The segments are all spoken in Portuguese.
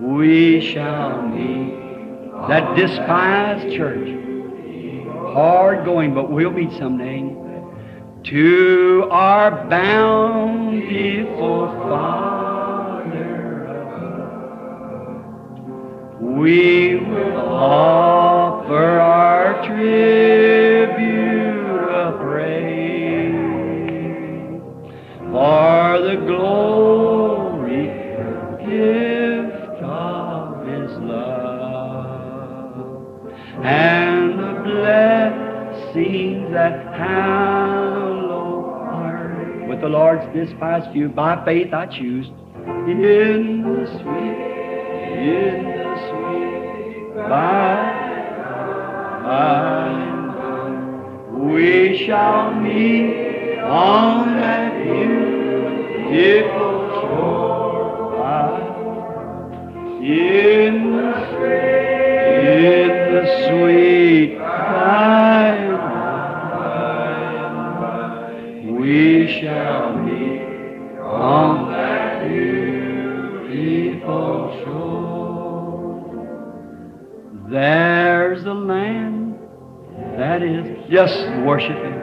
we shall meet. That despised church, hard going, but we'll meet someday. To our bountiful Father above, we will offer our tribute of praise for the glory gift of His love and the blessings that hallow our with the Lord's despised few. By faith I choose in the sweet by we shall meet on that beautiful shore in the sweet by we shall meet on that beautiful shore. There's a land that is just worshiping.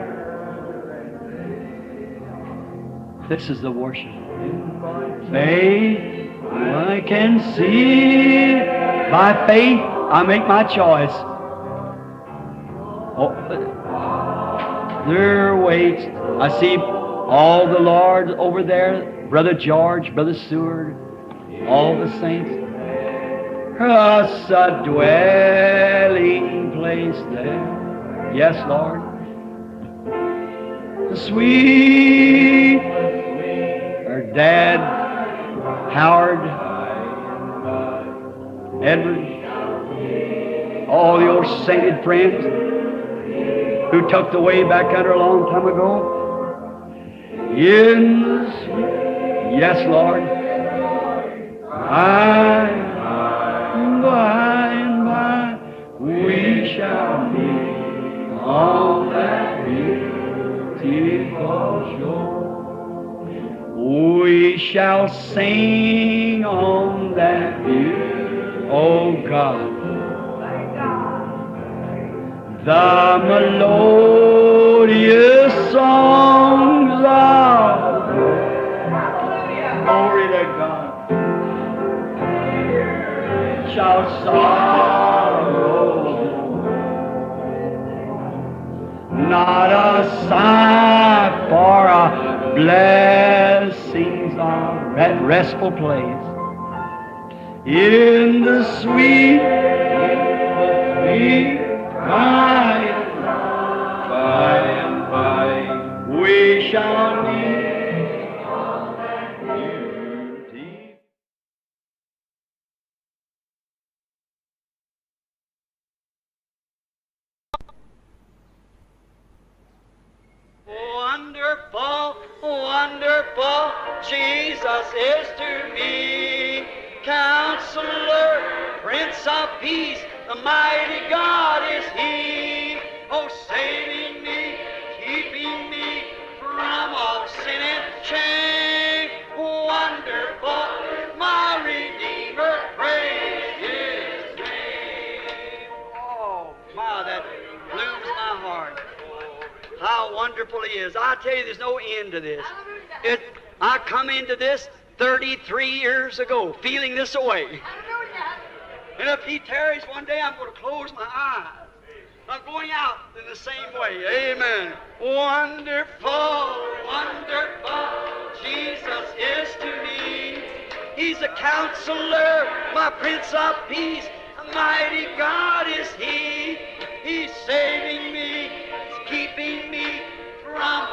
This is the worship. Faith, I can see. By faith, I make my choice. Oh, there waits. I see all the Lord over there, Brother George, Brother Seward, all the saints. Us a dwelling place there. Yes, Lord. The sweet, her dad, Howard, Edward, all the old sainted friends who tucked away back under a long time ago. In the sweet, yes, Lord. By and by, we shall meet on that beautiful shore. We shall sing on that beautiful, oh God, the melodious songs of glory to God. Shall sorrow not a sigh for a blessings of that restful place in the sweet by and by we shall meet. Wonderful, wonderful, Jesus is to me. Counselor, Prince of Peace, the mighty God is He. Oh, saving me, keeping me from all sin and shame. Wonderful, my Redeemer, praise His name. Oh, my, that blooms my heart. How wonderful He is. I tell you, there's no end to this. I come into this 33 years ago, feeling this way. And if He tarries one day, I'm going to close my eyes. I'm going out in the same way. Amen. Wonderful, wonderful, Jesus is to me. He's a counselor, my Prince of Peace. A mighty God is He. He's saving me, He's keeping me from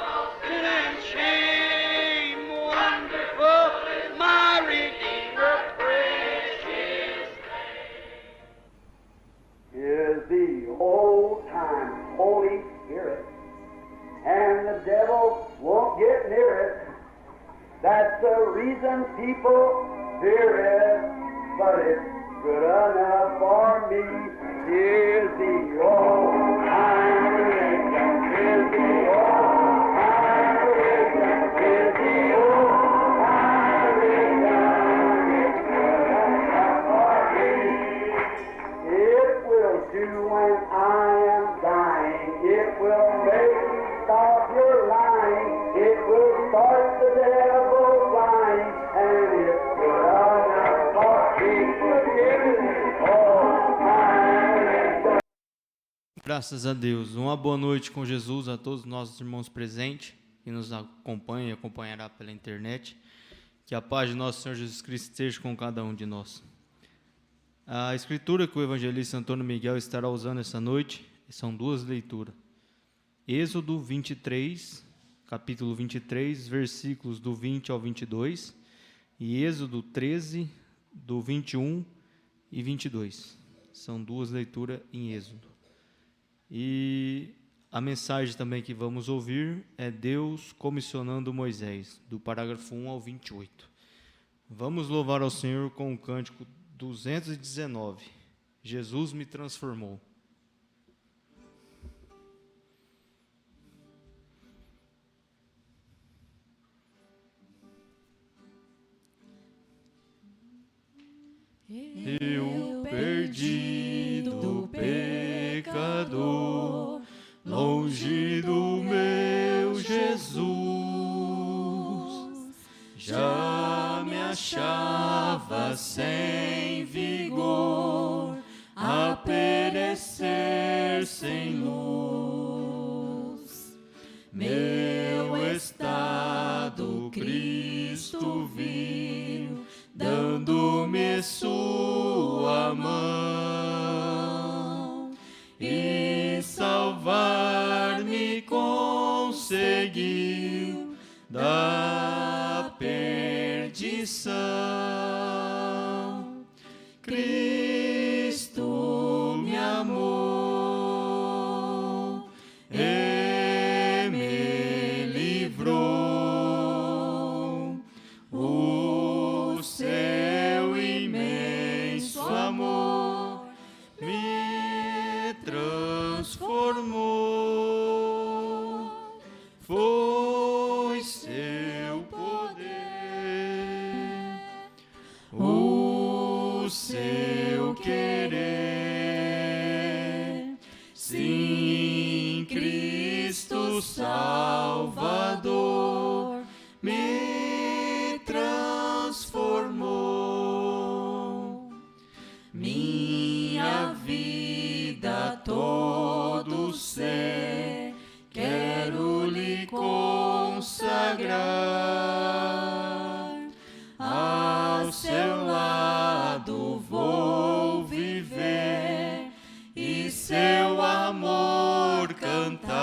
sin and shame. Wonderful, my Redeemer, praise His name. Is the old-time Holy Spirit, and the devil won't get near it. That's the reason people fear it, but it's good enough for me. Here's the old-time religion, here's the old-time religion, here's the old-time religion. It's good enough for Graças a Deus. Uma boa noite com Jesus a todos os nossos irmãos presentes que nos acompanham e acompanhará pela internet. Que a paz de nosso Senhor Jesus Cristo esteja com cada um de nós. A escritura que o evangelista Antônio Miguel estará usando essa noite são duas leituras. Êxodo 23, capítulo 23, versículos do 20 ao 22, e Êxodo 13, do 21 e 22. São duas leituras em Êxodo. E a mensagem também que vamos ouvir é Deus comissionando Moisés, do parágrafo 1 ao 28. Vamos louvar ao Senhor com o cântico 219. Jesus me transformou. Eu perdido pecador, longe do meu Jesus, já me achava sem vigor, a perecer sem luz. Meu estado Cristo viu, dando-me sua mão, e salvar-me conseguiu da perdição. Cristo me amou e me livrou. O seu imenso amor me transformou. Foi seu poder, o seu querer. Sim, Cristo Salvador me transformou. Minha vida, todo ser, quero lhe consagrar. Ao seu lado vou viver e seu amor cantar.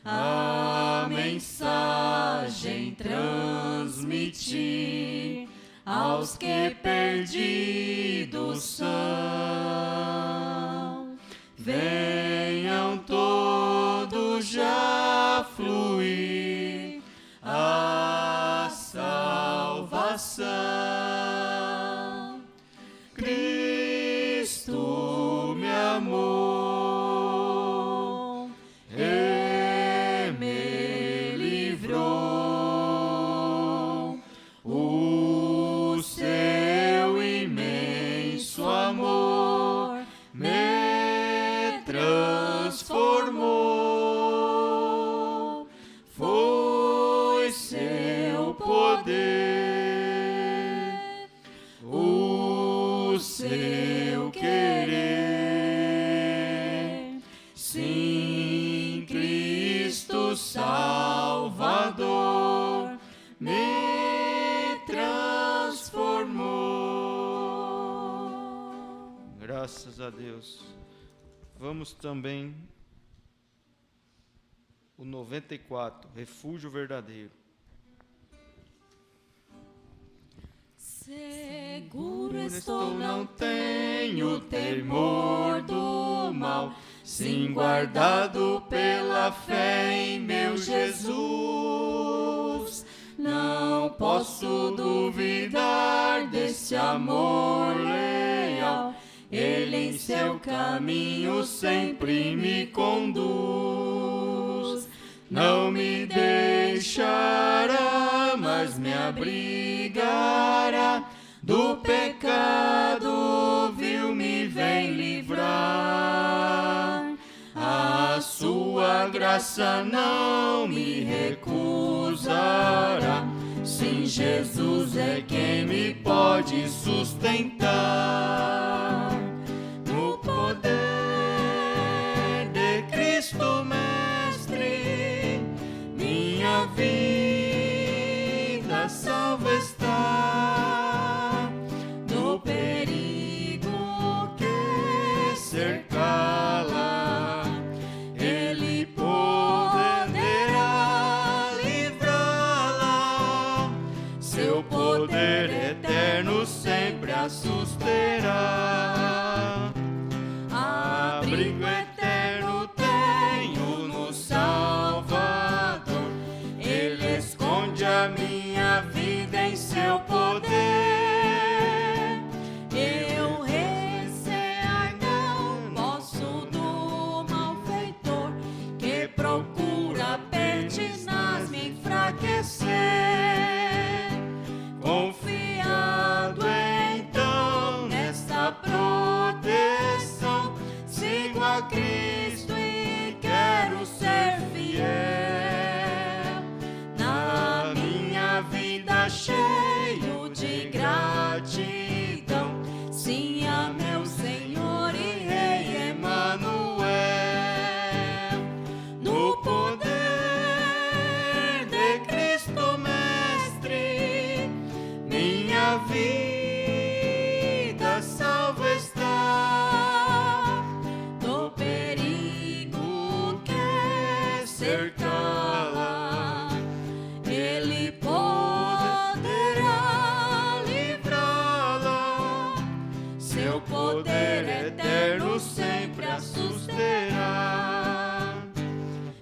A mensagem transmitir aos que perdidos são. Venham todos já fluir a salvação. Cristo me amou e me livrou. O seu imenso amor me transformou. Foi seu poder, o seu querer. Sim, Cristo Salvador me transformou. Graças a Deus. Vamos também o 94, Refúgio Verdadeiro. Seguro estou, não tenho temor do mal, sim, guardado pela fé em meu Jesus. Não posso duvidar desse amor leal, Ele em seu caminho sempre me conduz. Não me deixará, mas me abrigará do pecado vil, me vem livrar. A sua graça não me recusará. Sim, Jesus é quem me pode sustentar. No poder salvo está do perigo que cercá-la. Ele poderá livrá-la, seu poder eterno sempre a susterá. Abrigo eterno tenho no Salvador, Ele esconde a minha vida em seu poder. Eu recear não posso do malfeitor, que procura pertinaz me enfraquecer. Confiado então nesta proteção, sigo a Cristo e quero ser fiel. Na minha vida cheio de gratidão, sim a meu Senhor e Rei Emanuel. No poder de Cristo Mestre, minha vida salva está do perigo que cercá-la. Ele poderá livrá-la, seu poder eterno sempre a susterá.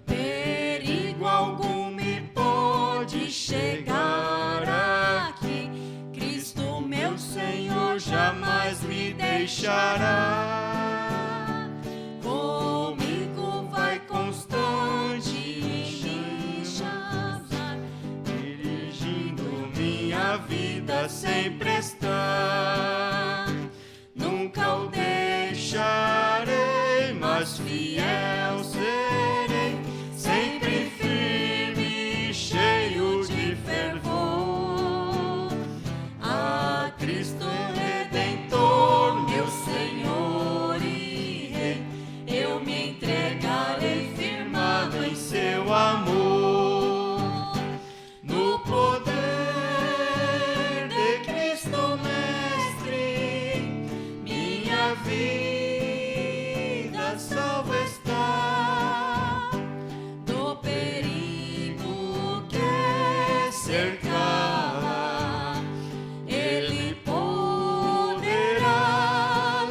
Perigo algum me pode chegar aqui, Cristo meu Senhor jamais me deixará. Comigo vai constante em chamar, dirigindo minha vida sempre está. Nunca o deixarei, mas fiel serei, sempre firme e cheio de fervor. A Cristo Redentor, meu Senhor e Rei, eu me entregarei firmado em seu amor. No poder de Cristo Mestre, minha vida salva está do perigo que cercá-la. Ele poderá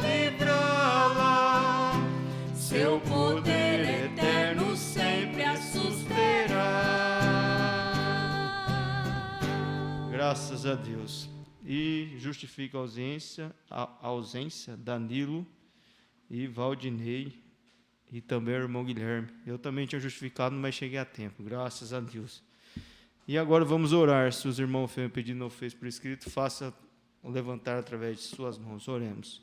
livrá-la, seu poder eterno sempre a susterá. Graças a Deus. E justifica a ausência Danilo e Valdinei e também o irmão Guilherme. Eu também tinha justificado, mas cheguei a tempo. Graças a Deus. E agora vamos orar. Se os irmãos fez pedido não fez por escrito, faça o levantar através de suas mãos. Oremos.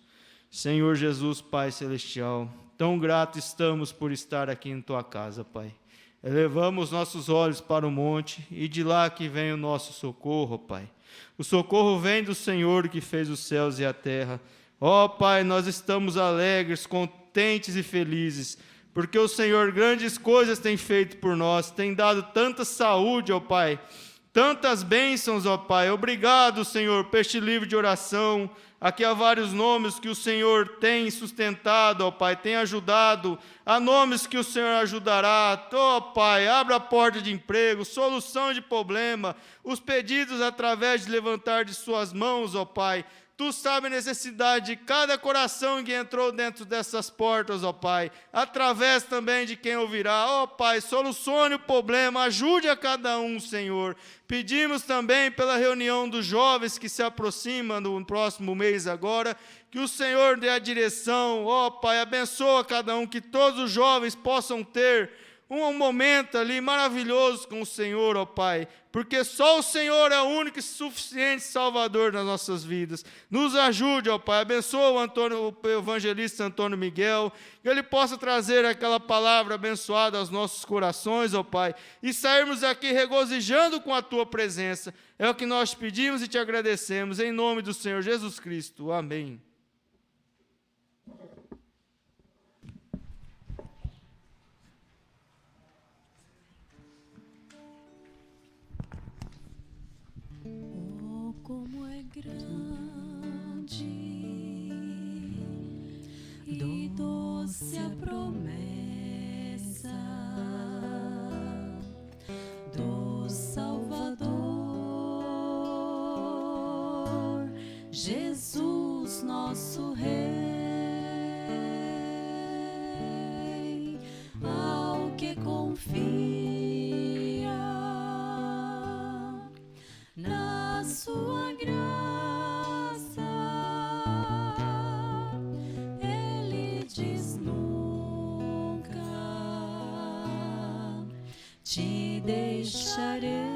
Senhor Jesus, Pai Celestial, tão grato estamos por estar aqui em Tua casa, Pai. Elevamos nossos olhos para o monte e de lá que vem o nosso socorro, Pai. O socorro vem do Senhor que fez os céus e a terra. Ó Pai, nós estamos alegres, contentes e felizes, porque o Senhor grandes coisas tem feito por nós, tem dado tanta saúde, ó Pai, tantas bênçãos, ó Pai. Obrigado, Senhor, por este livro de oração. Aqui há vários nomes que o Senhor tem sustentado, ó Pai, tem ajudado. Há nomes que o Senhor ajudará. Ó Pai, abra a porta de emprego, solução de problema, os pedidos através de levantar de suas mãos, ó Pai. Tu sabes a necessidade de cada coração que entrou dentro dessas portas, ó Pai, através também de quem ouvirá. Ó Pai, solucione o problema, ajude a cada um, Senhor. Pedimos também pela reunião dos jovens que se aproxima no próximo mês agora, que o Senhor dê a direção. Ó Pai, abençoa cada um, que todos os jovens possam ter um momento ali maravilhoso com o Senhor, ó Pai, porque só o Senhor é o único e suficiente Salvador das nossas vidas. Nos ajude, ó Pai, abençoa o evangelista Antônio Miguel, que ele possa trazer aquela palavra abençoada aos nossos corações, ó Pai, e sairmos daqui regozijando com a Tua presença. É o que nós pedimos e Te agradecemos, em nome do Senhor Jesus Cristo. Amém. Jesus, nosso Rei, ao que confia na sua graça, Ele diz nunca te deixarei.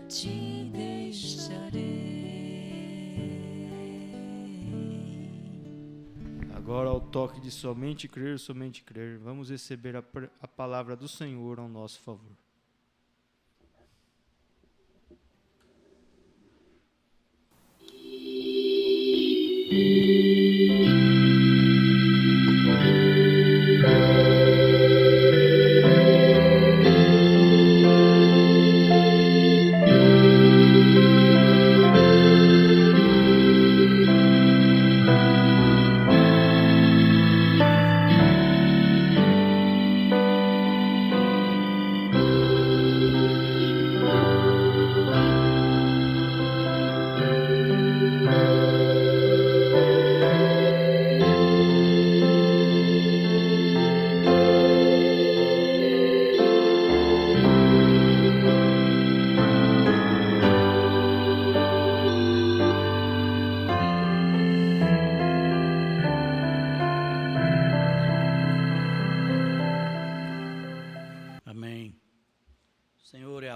Te deixarei. Agora, ao toque de somente crer, vamos receber a palavra do Senhor ao nosso favor.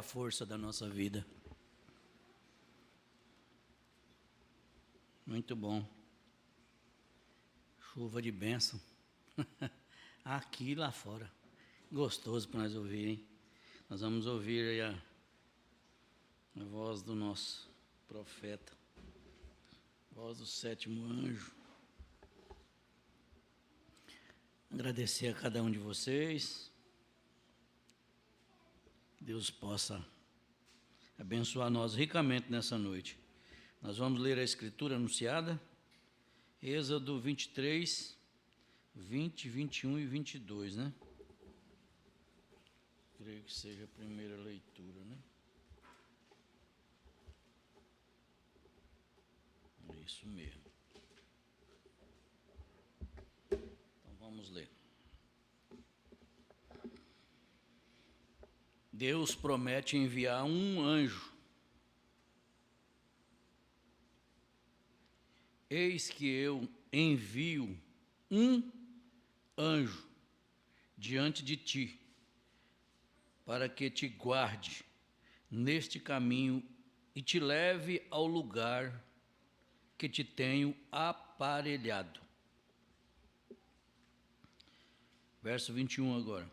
Força da nossa vida. Muito bom. Chuva de bênção. Aqui e lá fora. Gostoso para nós ouvir, hein? Nós vamos ouvir aí a voz do nosso profeta. Voz do sétimo anjo. Agradecer a cada um de vocês. Deus possa abençoar nós ricamente nessa noite. Nós vamos ler a Escritura anunciada, Êxodo 23, 20, 21 e 22, né? Creio que seja a primeira leitura, né? É isso mesmo. Então vamos ler. Deus promete enviar um anjo. Eis que eu envio um anjo diante de ti, para que te guarde neste caminho e te leve ao lugar que te tenho aparelhado. Verso 21 agora.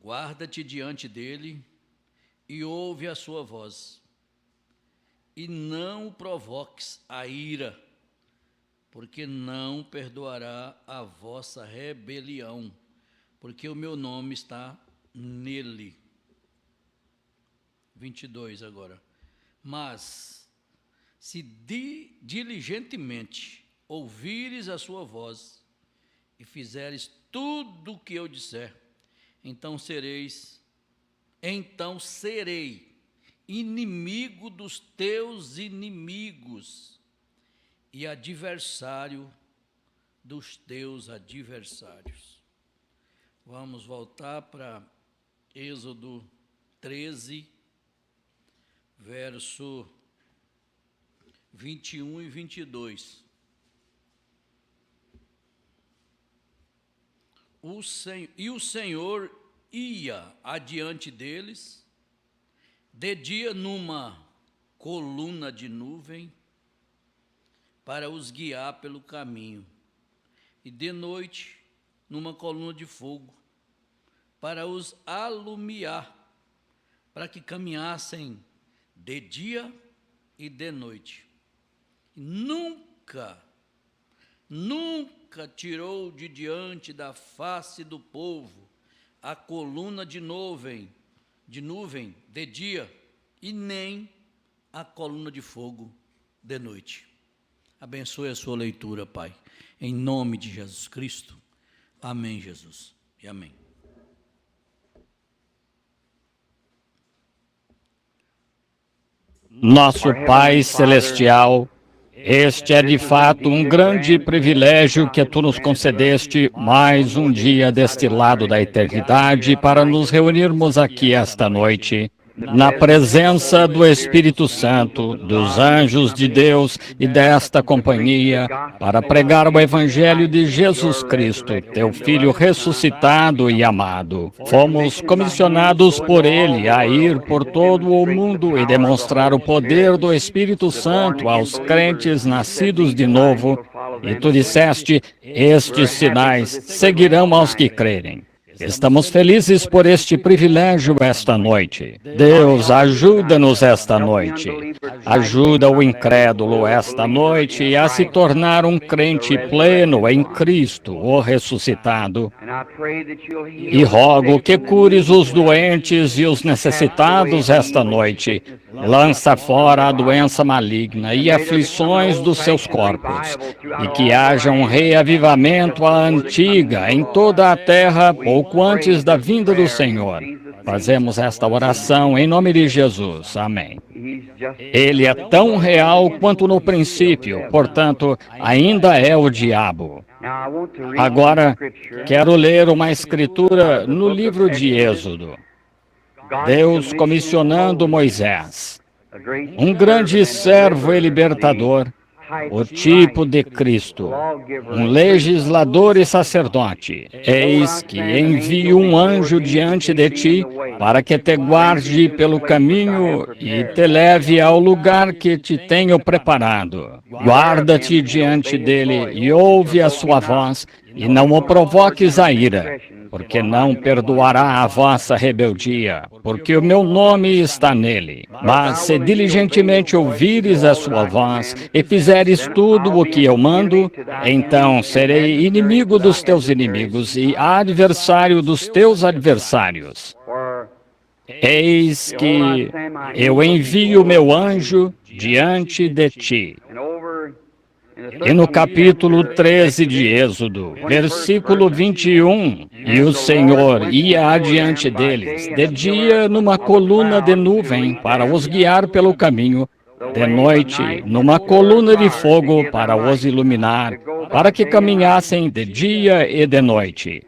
Guarda-te diante dele e ouve a sua voz, e não provoques a ira, porque não perdoará a vossa rebelião, porque o meu nome está nele. 22 agora. Mas, se diligentemente ouvires a sua voz e fizeres tudo o que eu disser, então serei inimigo dos teus inimigos e adversário dos teus adversários. Vamos voltar para Êxodo 13, verso 21 e 22. O Senhor ia adiante deles, de dia numa coluna de nuvem, para os guiar pelo caminho, e de noite, numa coluna de fogo, para os alumiar, para que caminhassem de dia e de noite. Nunca tirou de diante da face do povo a coluna de nuvem de dia, e nem a coluna de fogo de noite. Abençoe a sua leitura, Pai, em nome de Jesus Cristo. Amém, Jesus, e amém. Nosso Pai Celestial, este é de fato um grande privilégio que Tu nos concedeste mais um dia deste lado da eternidade para nos reunirmos aqui esta noite, na presença do Espírito Santo, dos anjos de Deus e desta companhia, para pregar o Evangelho de Jesus Cristo, Teu Filho ressuscitado e amado. Fomos comissionados por Ele a ir por todo o mundo e demonstrar o poder do Espírito Santo aos crentes nascidos de novo. E Tu disseste, estes sinais seguirão aos que crerem. Estamos felizes por este privilégio esta noite. Deus, ajuda-nos esta noite. Ajuda o incrédulo esta noite a se tornar um crente pleno em Cristo, o ressuscitado. E rogo que cures os doentes e os necessitados esta noite. Lança fora a doença maligna e aflições dos seus corpos, e que haja um reavivamento à antiga em toda a terra, pouco antes da vinda do Senhor. Fazemos esta oração em nome de Jesus. Amém. Ele é tão real quanto no princípio, portanto, ainda é o diabo. Agora, quero ler uma escritura no livro de Êxodo. Deus comissionando Moisés, um grande servo e libertador, o tipo de Cristo, um legislador e sacerdote. Eis que envio um anjo diante de ti, para que te guarde pelo caminho e te leve ao lugar que te tenho preparado. Guarda-te diante dele e ouve a sua voz, e não o provoques a ira, porque não perdoará a vossa rebeldia, porque o meu nome está nele. Mas se diligentemente ouvires a sua voz e fizeres tudo o que eu mando, então serei inimigo dos teus inimigos e adversário dos teus adversários. Eis que eu envio meu anjo diante de ti. E no capítulo 13 de Êxodo, versículo 21, e o Senhor ia adiante deles, de dia numa coluna de nuvem para os guiar pelo caminho, de noite numa coluna de fogo para os iluminar, para que caminhassem de dia e de noite.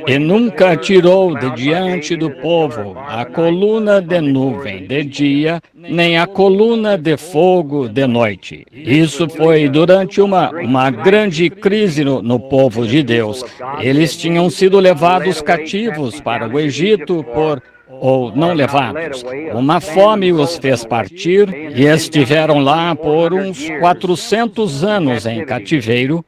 E nunca tirou de diante do povo a coluna de nuvem de dia, nem a coluna de fogo de noite. Isso foi durante uma grande crise no povo de Deus. Eles tinham sido levados cativos para o Egito ou não levados. Uma fome os fez partir e estiveram lá por uns 400 anos em cativeiro.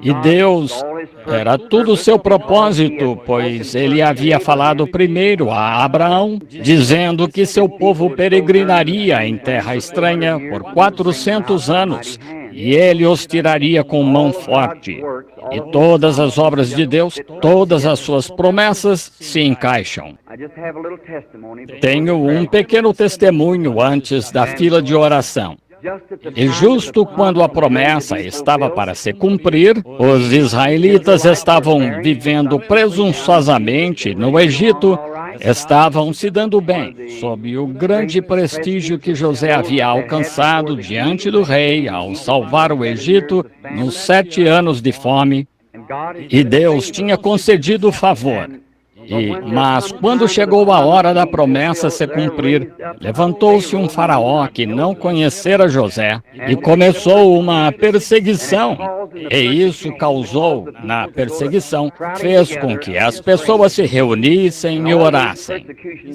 E Deus, era tudo o seu propósito, pois ele havia falado primeiro a Abraão, dizendo que seu povo peregrinaria em terra estranha por 400 anos, e ele os tiraria com mão forte. E todas as obras de Deus, todas as suas promessas se encaixam. Tenho um pequeno testemunho antes da fila de oração. E justo quando a promessa estava para se cumprir, os israelitas estavam vivendo presunçosamente no Egito, estavam se dando bem, sob o grande prestígio que José havia alcançado diante do rei ao salvar o Egito nos 7 anos de fome, e Deus tinha concedido o favor. Mas quando chegou a hora da promessa se cumprir, levantou-se um faraó que não conhecera José e começou uma perseguição. E isso causou, na perseguição, fez com que as pessoas se reunissem e orassem.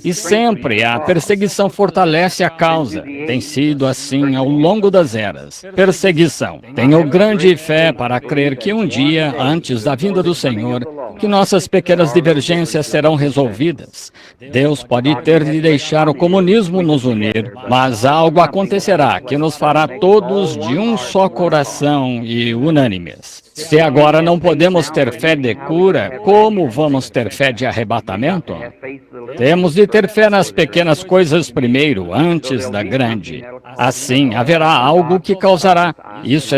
E sempre a perseguição fortalece a causa. Tem sido assim ao longo das eras. Perseguição. Tenho grande fé para crer que um dia, antes da vinda do Senhor, que nossas pequenas divergências serão resolvidas. Deus pode ter de deixar o comunismo nos unir, mas algo acontecerá que nos fará todos de um só coração e unânimes. Se agora não podemos ter fé de cura, como vamos ter fé de arrebatamento? Temos de ter fé nas pequenas coisas primeiro, antes da grande. Assim, haverá algo que causará. Isso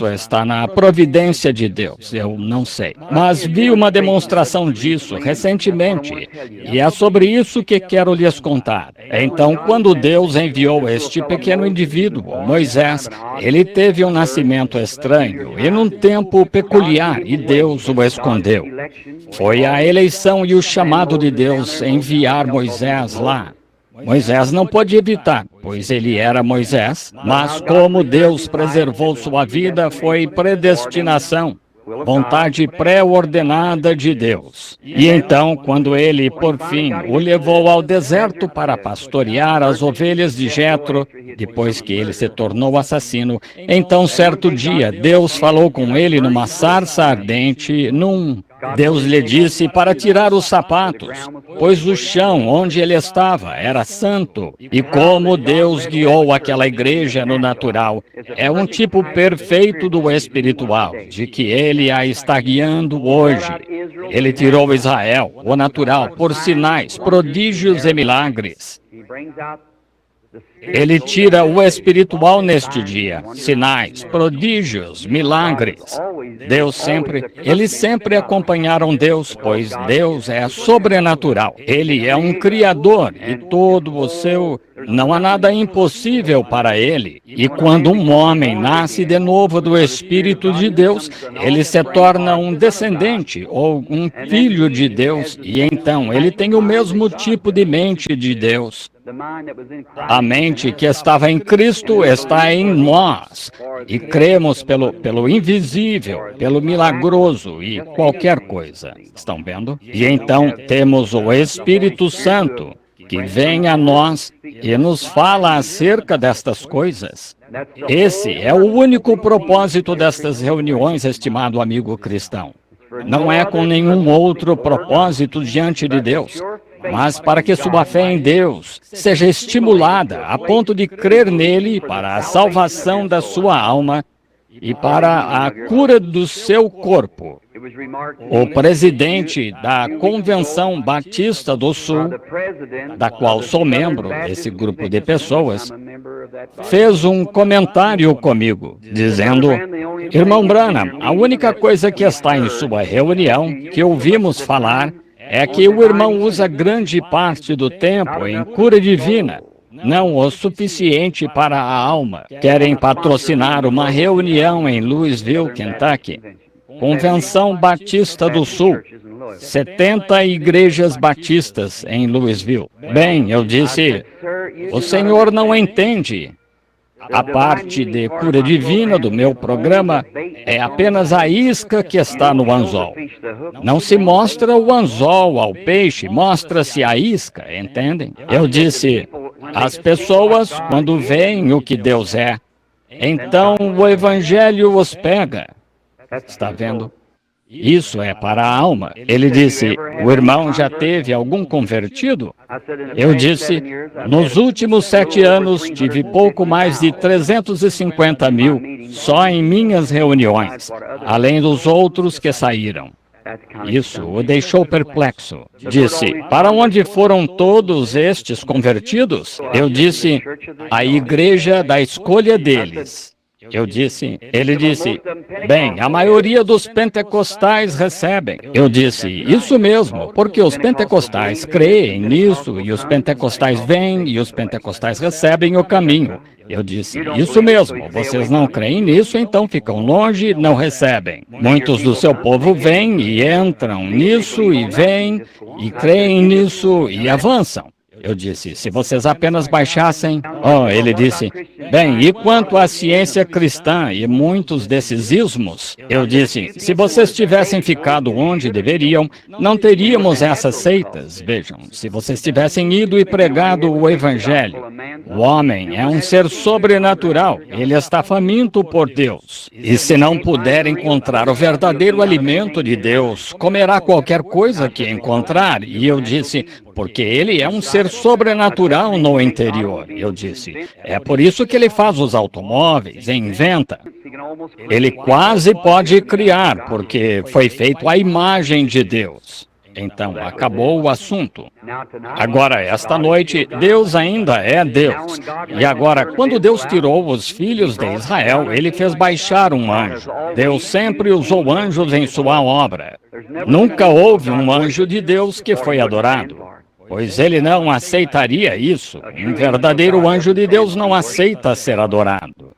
está na providência de Deus, eu não sei. Mas vi uma demonstração disso recentemente, e é sobre isso que quero lhes contar. Então, quando Deus enviou este pequeno indivíduo, Moisés, ele teve um nascimento estranho e num tempo peculiar, e Deus o escondeu. Foi a eleição e o chamado de Deus enviar Moisés lá. Moisés não pôde evitar, pois ele era Moisés, mas como Deus preservou sua vida, foi predestinação, vontade pré-ordenada de Deus. E então, quando ele, por fim, o levou ao deserto para pastorear as ovelhas de Jetro, depois que ele se tornou assassino, então, certo dia, Deus falou com ele numa sarça ardente, Deus lhe disse para tirar os sapatos, pois o chão onde ele estava era santo. E como Deus guiou aquela igreja no natural, é um tipo perfeito do espiritual, de que ele a está guiando hoje. Ele tirou Israel, o natural, por sinais, prodígios e milagres. Ele tira o espiritual neste dia, sinais, prodígios, milagres. Eles sempre acompanharam Deus, pois Deus é sobrenatural. Ele é um criador e não há nada impossível para ele. E quando um homem nasce de novo do Espírito de Deus, ele se torna um descendente ou um filho de Deus, e então ele tem o mesmo tipo de mente de Deus. A mente que estava em Cristo está em nós, e cremos pelo invisível, pelo milagroso e qualquer coisa. Estão vendo? E então temos o Espírito Santo, que vem a nós e nos fala acerca destas coisas. Esse é o único propósito destas reuniões, estimado amigo cristão. Não é com nenhum outro propósito diante de Deus, mas para que sua fé em Deus seja estimulada a ponto de crer nele para a salvação da sua alma e para a cura do seu corpo. O presidente da Convenção Batista do Sul, da qual sou membro, esse grupo de pessoas, fez um comentário comigo, dizendo: Irmão Branham, a única coisa que está em sua reunião que ouvimos falar é que o irmão usa grande parte do tempo em cura divina, não o suficiente para a alma. Querem patrocinar uma reunião em Louisville, Kentucky. Convenção Batista do Sul. 70 igrejas batistas em Louisville. Bem, eu disse, o senhor não entende. A parte de cura divina do meu programa é apenas a isca que está no anzol. Não se mostra o anzol ao peixe, mostra-se a isca, entendem? Eu disse, as pessoas, quando veem o que Deus é, então o Evangelho os pega. Está vendo? Isso é para a alma. Ele disse, o irmão já teve algum convertido? Eu disse, nos últimos 7 anos tive pouco mais de 350 mil só em minhas reuniões, além dos outros que saíram. Isso o deixou perplexo. Disse, para onde foram todos estes convertidos? Eu disse, a igreja da escolha deles. Eu disse, ele disse, bem, a maioria dos pentecostais recebem. Eu disse, isso mesmo, porque os pentecostais creem nisso, e os pentecostais vêm, e os pentecostais recebem o caminho. Eu disse, isso mesmo, vocês não creem nisso, então ficam longe e não recebem. Muitos do seu povo vêm e entram nisso, e vêm, e creem nisso, e avançam. Eu disse, se vocês apenas baixassem... Oh, ele disse, bem, e quanto à ciência cristã e muitos desses ismos? Eu disse, se vocês tivessem ficado onde deveriam, não teríamos essas seitas. Vejam, se vocês tivessem ido e pregado o evangelho. O homem é um ser sobrenatural, ele está faminto por Deus. E se não puder encontrar o verdadeiro alimento de Deus, comerá qualquer coisa que encontrar. E eu disse, porque ele é um ser sobrenatural no interior. Eu disse, é por isso que ele faz os automóveis e inventa. Ele quase pode criar, porque foi feito à imagem de Deus. Então, acabou o assunto. Agora, esta noite, Deus ainda é Deus. E agora, quando Deus tirou os filhos de Israel, ele fez baixar um anjo. Deus sempre usou anjos em sua obra. Nunca houve um anjo de Deus que foi adorado, pois ele não aceitaria isso. Um verdadeiro anjo de Deus não aceita ser adorado.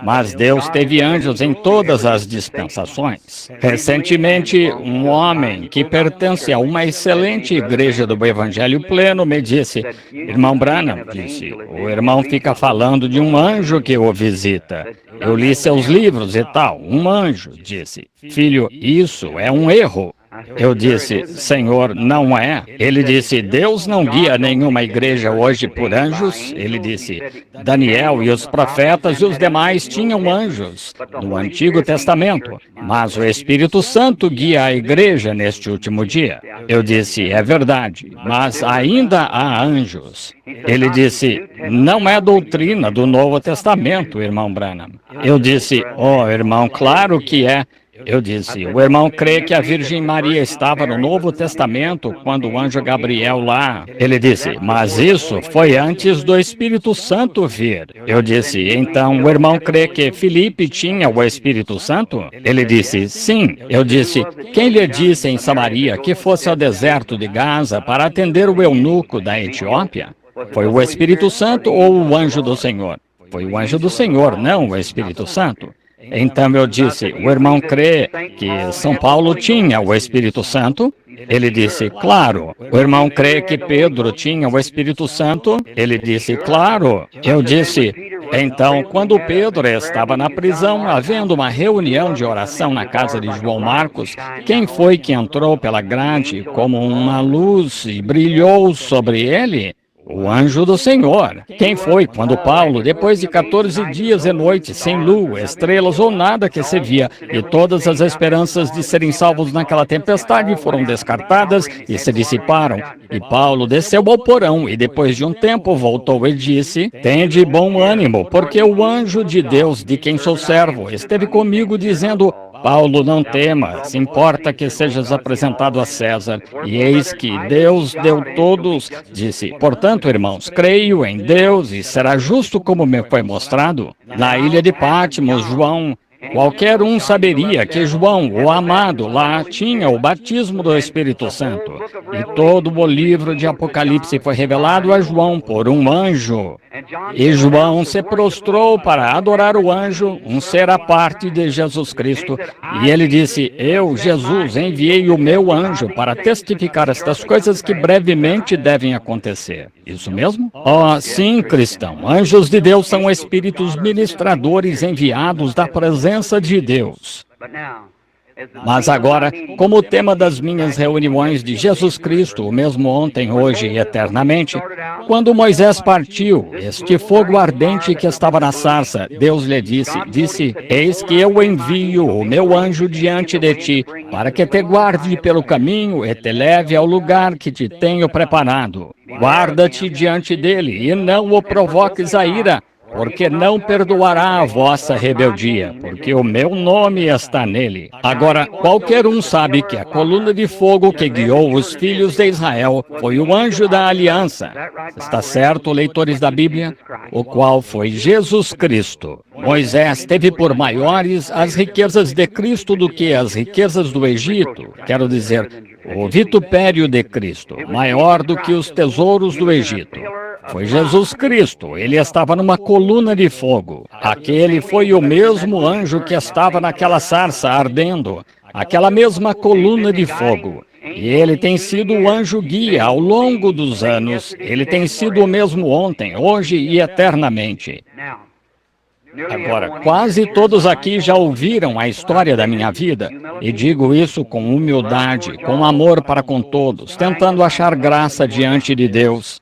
Mas Deus teve anjos em todas as dispensações. Recentemente, um homem que pertence a uma excelente igreja do Evangelho Pleno me disse, irmão Branham, disse, o irmão fica falando de um anjo que o visita. Eu li seus livros e tal. Um anjo, disse, filho, isso é um erro. Eu disse, Senhor, não é. Ele disse, Deus não guia nenhuma igreja hoje por anjos. Ele disse, Daniel e os profetas e os demais tinham anjos no Antigo Testamento, mas o Espírito Santo guia a igreja neste último dia. Eu disse, é verdade, mas ainda há anjos. Ele disse, não é doutrina do Novo Testamento, irmão Branham. Eu disse, oh, irmão, claro que é. Eu disse, o irmão crê que a Virgem Maria estava no Novo Testamento quando o anjo Gabriel lá. Ele disse, mas isso foi antes do Espírito Santo vir. Eu disse, então o irmão crê que Filipe tinha o Espírito Santo? Ele disse, sim. Eu disse, quem lhe disse em Samaria que fosse ao deserto de Gaza para atender o eunuco da Etiópia? Foi o Espírito Santo ou o anjo do Senhor? Foi o anjo do Senhor, não o Espírito Santo. Então eu disse, o irmão crê que São Paulo tinha o Espírito Santo? Ele disse, claro. O irmão crê que Pedro tinha o Espírito Santo? Ele disse, claro. Eu disse, então, quando Pedro estava na prisão, havendo uma reunião de oração na casa de João Marcos, quem foi que entrou pela grade como uma luz e brilhou sobre ele? O anjo do Senhor. Quem foi quando Paulo, depois de 14 dias e noites, sem lua, estrelas ou nada que se via, e todas as esperanças de serem salvos naquela tempestade foram descartadas e se dissiparam, e Paulo desceu ao porão e depois de um tempo voltou e disse, tende bom ânimo, porque o anjo de Deus, de quem sou servo, esteve comigo dizendo, Paulo, não temas, importa que sejas apresentado a César. E eis que Deus deu todos, disse, portanto, irmãos, creio em Deus e será justo como me foi mostrado. Na ilha de Patmos, João, qualquer um saberia que João, o amado, lá tinha o batismo do Espírito Santo. E todo o livro de Apocalipse foi revelado a João por um anjo. E João se prostrou para adorar o anjo, um ser à parte de Jesus Cristo. E ele disse, eu, Jesus, enviei o meu anjo para testificar estas coisas que brevemente devem acontecer. Isso mesmo? Oh, sim, cristão. Anjos de Deus são espíritos ministradores enviados da presença de Deus. Mas agora, como o tema das minhas reuniões de Jesus Cristo, o mesmo ontem, hoje e eternamente, quando Moisés partiu, este fogo ardente que estava na sarça, Deus lhe disse, eis que eu envio o meu anjo diante de ti, para que te guarde pelo caminho e te leve ao lugar que te tenho preparado. Guarda-te diante dele e não o provoques a ira, porque não perdoará a vossa rebeldia, porque o meu nome está nele. Agora, qualquer um sabe que a coluna de fogo que guiou os filhos de Israel foi o anjo da aliança. Está certo, leitores da Bíblia? O qual foi Jesus Cristo. Moisés teve por maiores as riquezas de Cristo do que as riquezas do Egito. Quero dizer, o vitupério de Cristo, maior do que os tesouros do Egito. Foi Jesus Cristo, ele estava numa coluna de fogo. Aquele foi o mesmo anjo que estava naquela sarça ardendo, aquela mesma coluna de fogo. E ele tem sido o anjo guia ao longo dos anos. Ele tem sido o mesmo ontem, hoje e eternamente. Agora, quase todos aqui já ouviram a história da minha vida, e digo isso com humildade, com amor para com todos, tentando achar graça diante de Deus.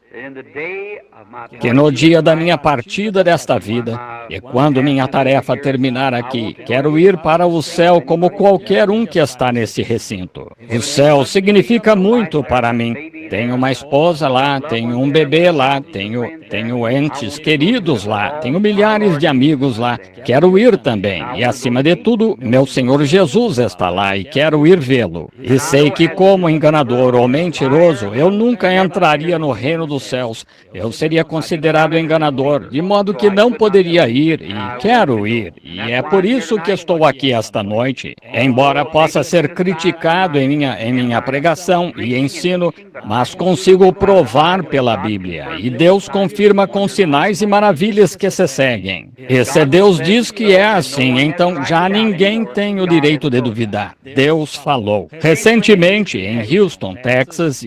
Que no dia da minha partida desta vida, e quando minha tarefa terminar aqui, quero ir para o céu como qualquer um que está nesse recinto. O céu significa muito para mim. Tenho uma esposa lá, tenho um bebê lá, tenho entes queridos lá, tenho milhares de amigos lá. Quero ir também. E acima de tudo, meu Senhor Jesus está lá e quero ir vê-lo. E sei que como enganador ou mentiroso, eu nunca entraria no reino dos céus. Eu seria considerado enganador, de modo que não poderia ir e quero ir. E é por isso que estou aqui esta noite. Embora possa ser criticado em minha pregação e ensino, mas consigo provar pela Bíblia. E Deus confirma com sinais e maravilhas que se seguem. E se Deus diz que é assim, então já ninguém tem o direito de duvidar. Deus falou. Recentemente, em Houston, Texas,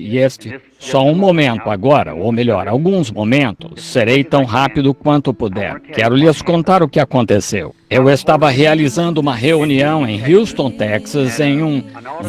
só um momento agora, ou melhor, alguns momentos, serei tão rápido quanto puder. Quero lhes contar o que aconteceu. Eu estava realizando uma reunião em Houston, Texas, em um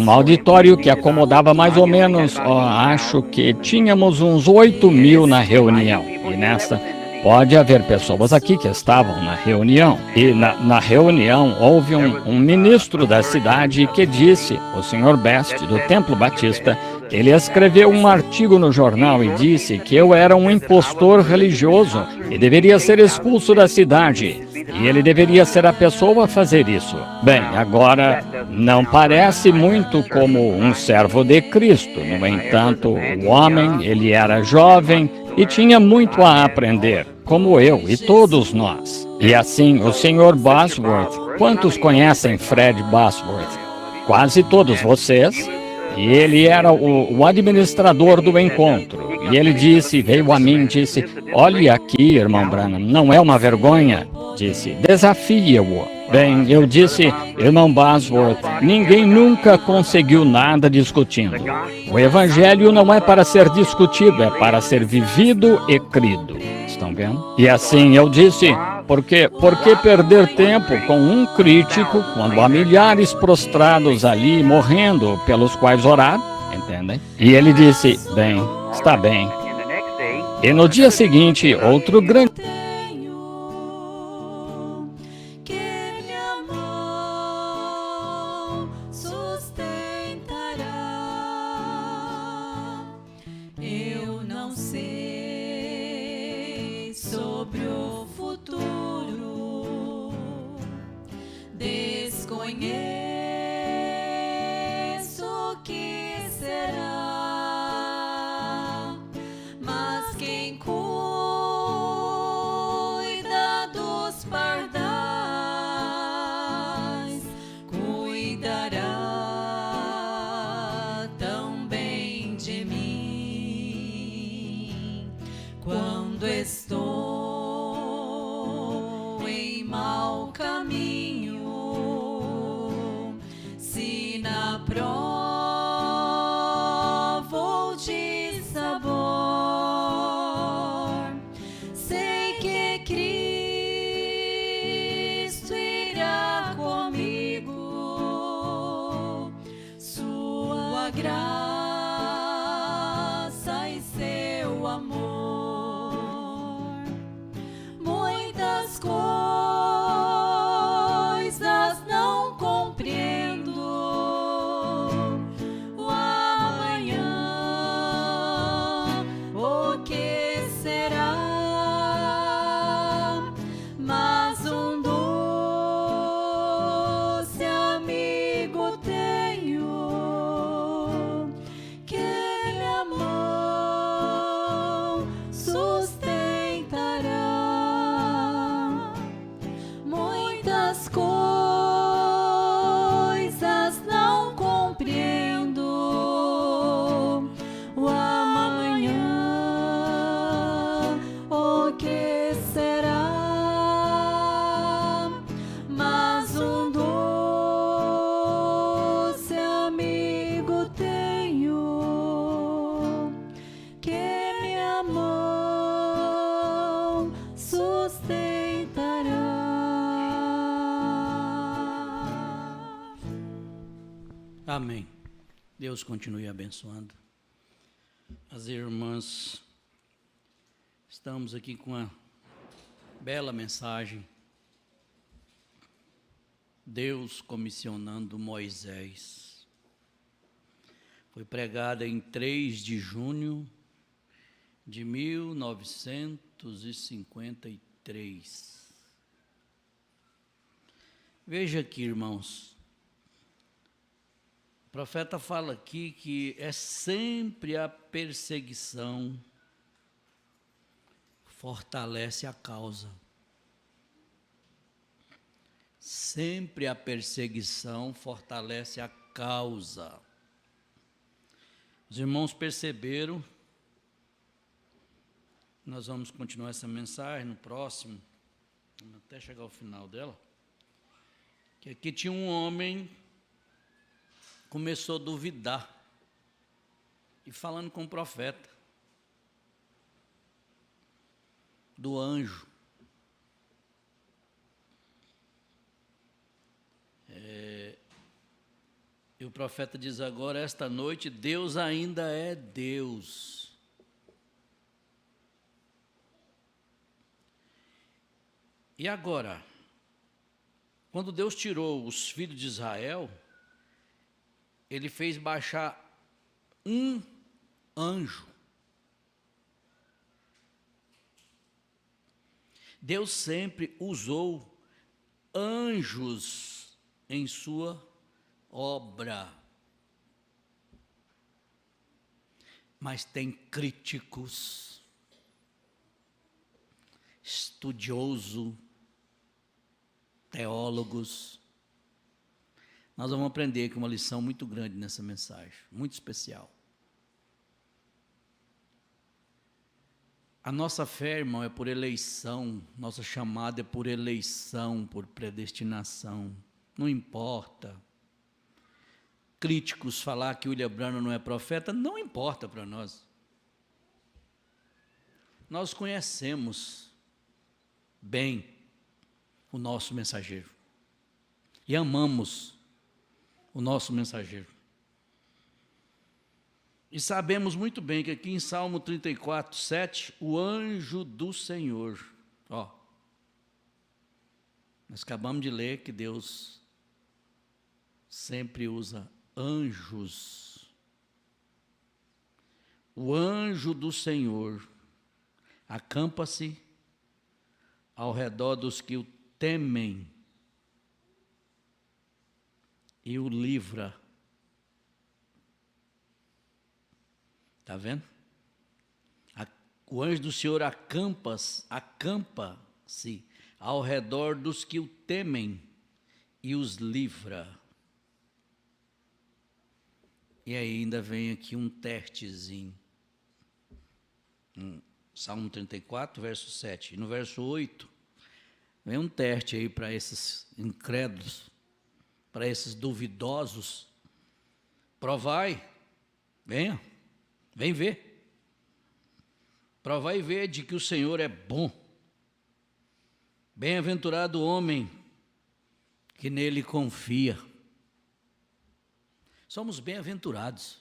auditório que acomodava mais ou menos, acho que tínhamos uns 8.000 na reunião. E nessa, pode haver pessoas aqui que estavam na reunião. E na reunião houve um ministro da cidade que disse, o Sr. Best, do Templo Batista, ele escreveu um artigo no jornal e disse que eu era um impostor religioso e deveria ser expulso da cidade. E ele deveria ser a pessoa a fazer isso. Bem, agora, não parece muito como um servo de Cristo. No entanto, o homem, ele era jovem e tinha muito a aprender, como eu e todos nós. E assim, o Sr. Bosworth, quantos conhecem Fred Bosworth? Quase todos vocês. E ele era o administrador do encontro. E ele veio a mim e disse, olhe aqui, irmão Branham, não é uma vergonha? Disse, desafia-o. Bem, eu disse, irmão Bosworth, ninguém nunca conseguiu nada discutindo. O evangelho não é para ser discutido, é para ser vivido e crido. Estão vendo? E assim eu disse, por que perder tempo com um crítico quando há milhares prostrados ali morrendo pelos quais orar? Entendem? E ele disse, bem, está bem. E no dia seguinte, outro grande... Eu não sei sobre o futuro, desconheço o que será, mas quem cuida dos pardais cuidará também de mim. Quando estou em mau caminho, se na prova ou de sabor, sei que Cristo irá comigo, sua graça e seu amor. Muitas coisas não compreendo, o amanhã, o que será, mas um doce amigo tenho, Amém. Deus continue abençoando. As irmãs, estamos aqui com uma bela mensagem. Deus comissionando Moisés. Foi pregada em 3 de junho de 1953. Veja aqui, irmãos. O profeta fala aqui que é sempre a perseguição fortalece a causa. Sempre a perseguição fortalece a causa. Os irmãos perceberam, nós vamos continuar essa mensagem no próximo, até chegar ao final dela, que aqui tinha um homem começou a duvidar, e falando com o profeta, do anjo. E o profeta diz agora, esta noite, Deus ainda é Deus. E agora, quando Deus tirou os filhos de Israel, Ele fez baixar um anjo. Deus sempre usou anjos em sua obra. Mas tem críticos, estudiosos, teólogos. Nós vamos aprender aqui uma lição muito grande nessa mensagem, muito especial. A nossa fé, irmão, é por eleição, nossa chamada é por eleição, por predestinação, não importa. Críticos falar que William Branham não é profeta, não importa para nós. Nós conhecemos bem o nosso mensageiro e amamos o nosso mensageiro. E sabemos muito bem que aqui em Salmo 34, 7, o anjo do Senhor, nós acabamos de ler que Deus sempre usa anjos. O anjo do Senhor acampa-se ao redor dos que o temem e o livra. Está vendo? O anjo do Senhor acampa-se ao redor dos que o temem e os livra. E ainda vem aqui um testezinho. Salmo 34, verso 7. E no verso 8, vem um teste aí para esses incrédulos, para esses duvidosos. Provai, venha, vem ver. Provai e ver de que o Senhor é bom. Bem-aventurado o homem que nele confia. Somos bem-aventurados.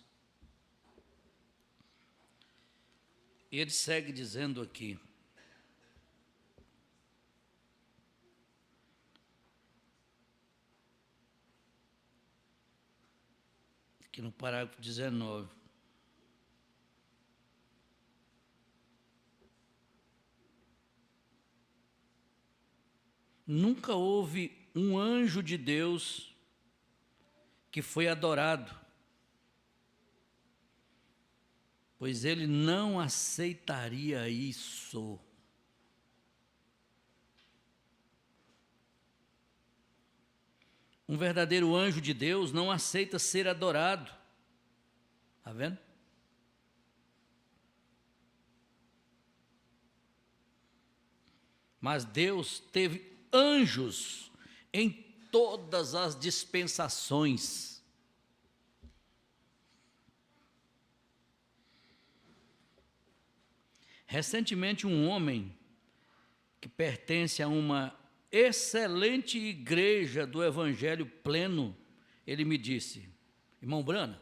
E ele segue dizendo aqui, no parágrafo 19. Nunca houve um anjo de Deus que foi adorado, pois ele não aceitaria isso. Um verdadeiro anjo de Deus não aceita ser adorado. Está vendo? Mas Deus teve anjos em todas as dispensações. Recentemente, um homem que pertence a uma excelente igreja do Evangelho pleno, ele me disse, Irmão Brana,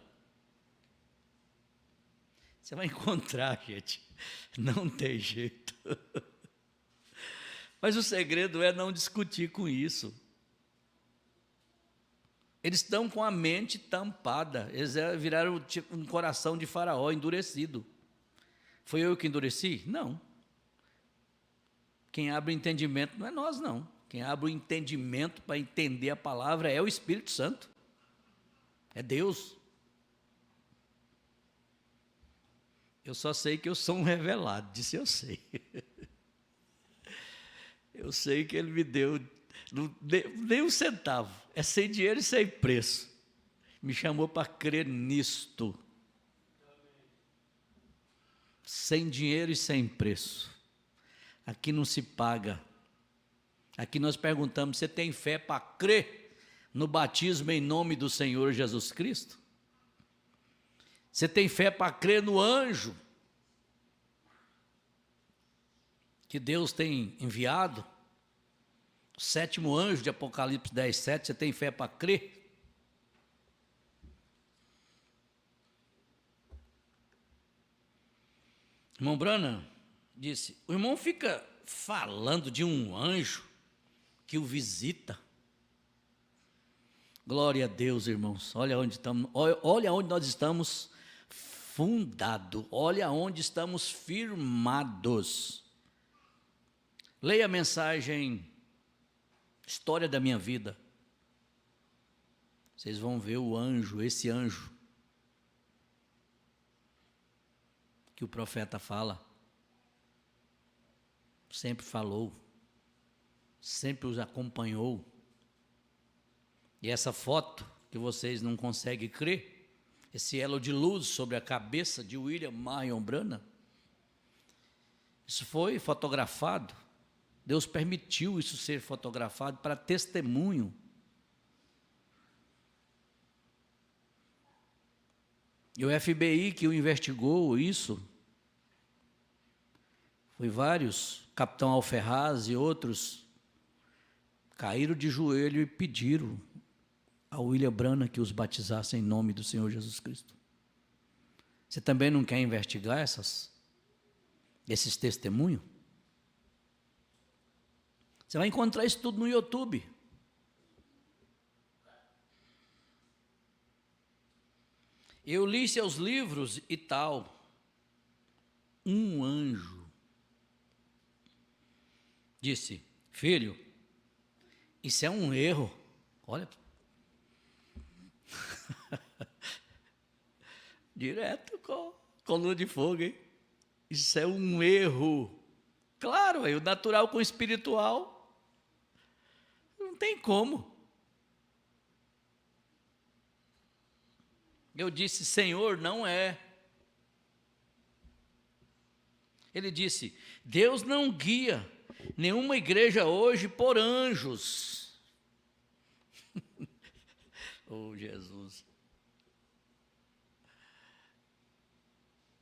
você vai encontrar, gente, não tem jeito. Mas o segredo é não discutir com isso. Eles estão com a mente tampada, eles viraram um coração de Faraó endurecido. Foi eu que endureci? Não. Quem abre o entendimento não é nós, não. Quem abre o entendimento para entender a palavra é o Espírito Santo. É Deus. Eu só sei que eu sou um revelado, disso eu sei. Eu sei que Ele me deu nem um centavo, é sem dinheiro e sem preço. Me chamou para crer nisto. Sem dinheiro e sem preço. Aqui não se paga. Aqui nós perguntamos: você tem fé para crer no batismo em nome do Senhor Jesus Cristo? Você tem fé para crer no anjo que Deus tem enviado? O 7º anjo de Apocalipse 10:7, você tem fé para crer? Irmão Brana disse: o irmão fica falando de um anjo que o visita. Glória a Deus, irmãos. Olha onde estamos, olha onde nós estamos fundados, olha onde estamos firmados. Leia a mensagem História da Minha Vida. Vocês vão ver o anjo, esse anjo que o profeta fala. Sempre falou, sempre os acompanhou. E essa foto que vocês não conseguem crer, esse elo de luz sobre a cabeça de William Marion Branham, isso foi fotografado. Deus permitiu isso ser fotografado para testemunho. E o FBI que o investigou isso, foi vários, Capitão Alferraz e outros, caíram de joelho e pediram a William Branham que os batizasse em nome do Senhor Jesus Cristo. Você também não quer investigar esses testemunhos? Você vai encontrar isso tudo no YouTube. Eu li seus livros e tal. Um anjo disse: filho, isso é um erro. Olha. Direto com coluna de fogo, hein? Isso é um erro. Claro, o natural com o espiritual. Não tem como. Eu disse: Senhor, não é. Ele disse: Deus não guia nenhuma igreja hoje por anjos. Oh, Jesus.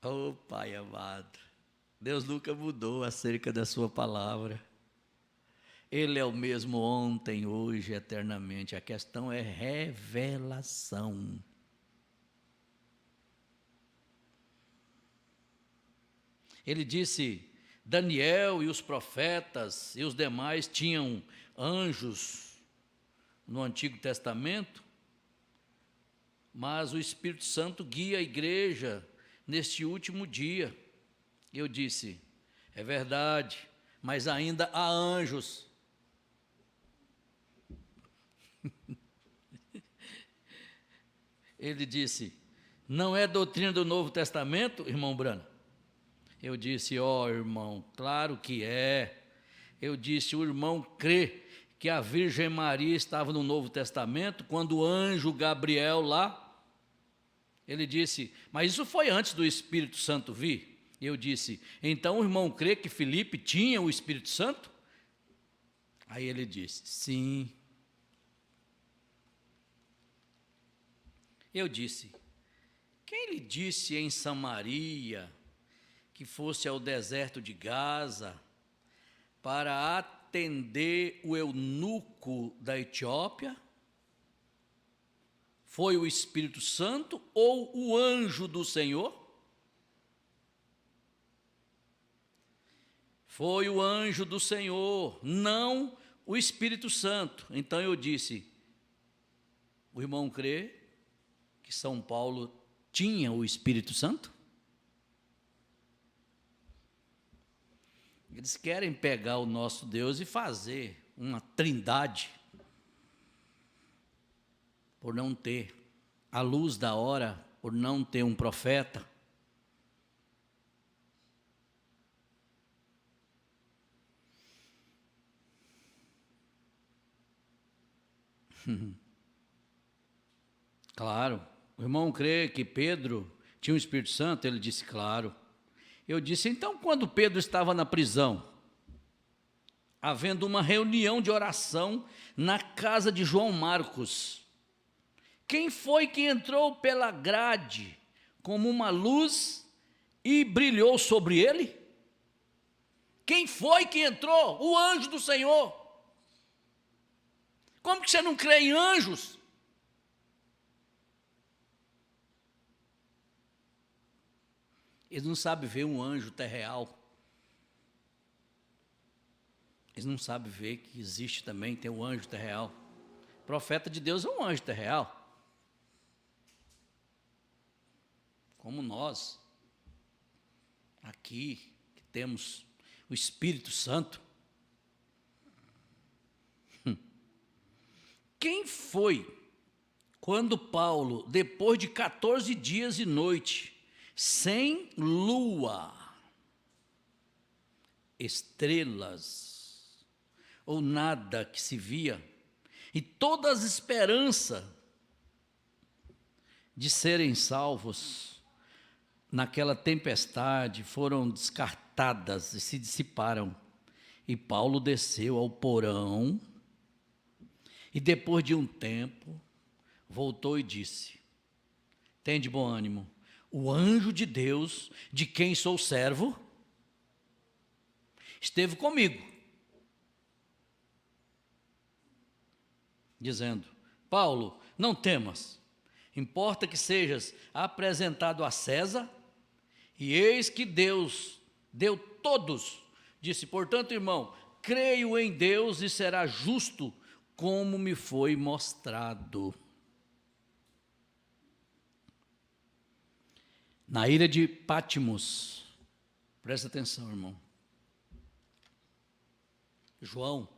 Oh, Pai amado. Deus nunca mudou acerca da sua palavra. Ele é o mesmo ontem, hoje, eternamente. A questão é revelação. Ele disse: Daniel e os profetas e os demais tinham anjos no Antigo Testamento, mas o Espírito Santo guia a igreja neste último dia. Eu disse: é verdade, mas ainda há anjos. Ele disse: não é doutrina do Novo Testamento, irmão Branham? Eu disse: ó, irmão, claro que é. Eu disse: o irmão crê que a Virgem Maria estava no Novo Testamento, quando o anjo Gabriel lá. Ele disse: mas isso foi antes do Espírito Santo vir. Eu disse: então o irmão crê que Filipe tinha o Espírito Santo? Aí ele disse: sim. Eu disse: quem lhe disse em Samaria que fosse ao deserto de Gaza para atender o eunuco da Etiópia? Foi o Espírito Santo ou o anjo do Senhor? Foi o anjo do Senhor, não o Espírito Santo. Então eu disse, o irmão crê que São Paulo tinha o Espírito Santo? Eles querem pegar o nosso Deus e fazer uma trindade, por não ter a luz da hora, por não ter um profeta. Claro, o irmão crê que Pedro tinha o Espírito Santo? Ele disse, claro. Eu disse, então, quando Pedro estava na prisão, havendo uma reunião de oração na casa de João Marcos, quem foi que entrou pela grade como uma luz e brilhou sobre ele? Quem foi que entrou? O anjo do Senhor. Como que você não crê em anjos? Eles não sabem ver um anjo terreal. Eles não sabem ver que existe também, tem um anjo terreal. O profeta de Deus é um anjo terreal. Como nós, aqui, que temos o Espírito Santo. Quem foi quando Paulo, depois de 14 dias e noite, sem lua, estrelas, ou nada que se via, e todas as esperanças de serem salvos naquela tempestade foram descartadas e se dissiparam, e Paulo desceu ao porão, e depois de um tempo, voltou e disse, tem de bom ânimo, o anjo de Deus, de quem sou servo, esteve comigo, dizendo, Paulo, não temas, importa que sejas apresentado a César, e eis que Deus deu todos, disse, portanto, irmão, creio em Deus e será justo, como me foi mostrado. Na ilha de Patmos, presta atenção, irmão. João,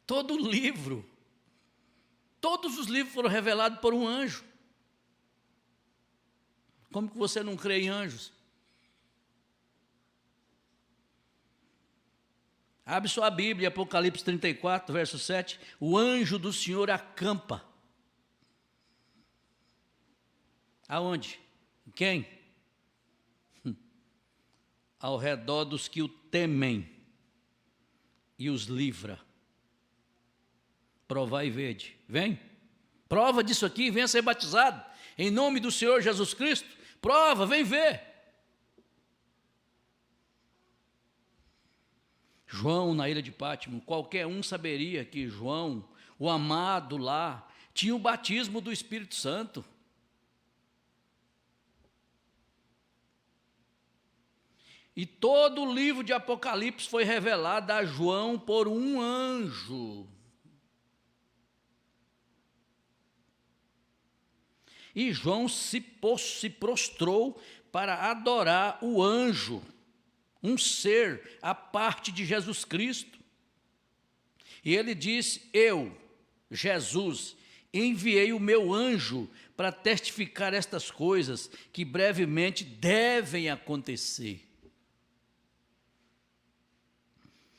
todo livro, todos os livros foram revelados por um anjo. Como que você não crê em anjos? Abre sua Bíblia, Apocalipse 34, verso 7. O anjo do Senhor acampa. Aonde? Quem? Ao redor dos que o temem e os livra. Provai e vede. Vem. Prova disso aqui e venha ser batizado. Em nome do Senhor Jesus Cristo. Prova, vem ver. João, na ilha de Patmos, qualquer um saberia que João, o amado lá, tinha o batismo do Espírito Santo. E todo o livro de Apocalipse foi revelado a João por um anjo. E João se prostrou para adorar o anjo, um ser à parte de Jesus Cristo. E ele disse, eu, Jesus, enviei o meu anjo para testificar estas coisas que brevemente devem acontecer.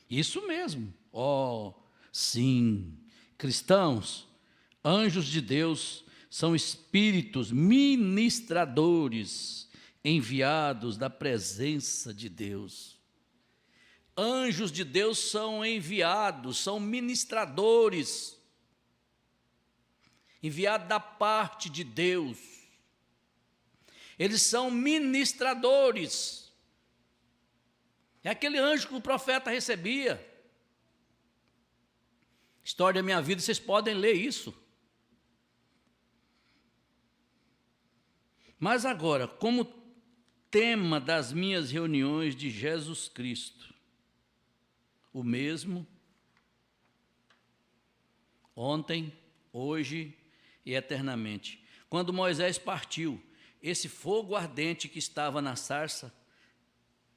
Isso mesmo. Oh, sim, cristãos, anjos de Deus são espíritos ministradores enviados da presença de Deus. Anjos de Deus são enviados, são ministradores, enviados da parte de Deus. Eles são ministradores. É aquele anjo que o profeta recebia. História da minha vida, vocês podem ler isso. Mas agora, como tema das minhas reuniões de Jesus Cristo, o mesmo, ontem, hoje e eternamente. Quando Moisés partiu, esse fogo ardente que estava na sarça,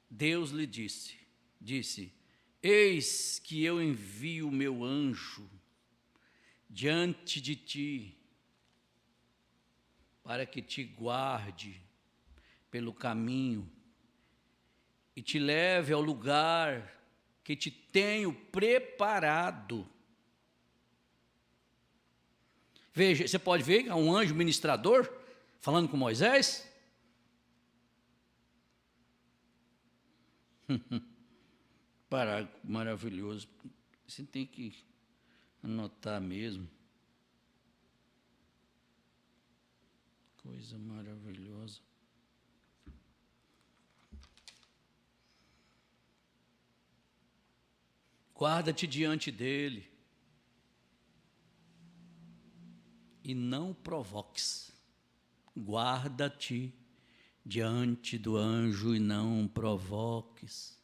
Deus lhe disse, eis que eu envio o meu anjo diante de ti, para que te guarde pelo caminho e te leve ao lugar que te tenho preparado. Veja, você pode ver que é um anjo ministrador falando com Moisés. Parágrafo maravilhoso. Você tem que anotar mesmo. Coisa maravilhosa. Guarda-te diante dele e não provoques. Guarda-te diante do anjo e não provoques.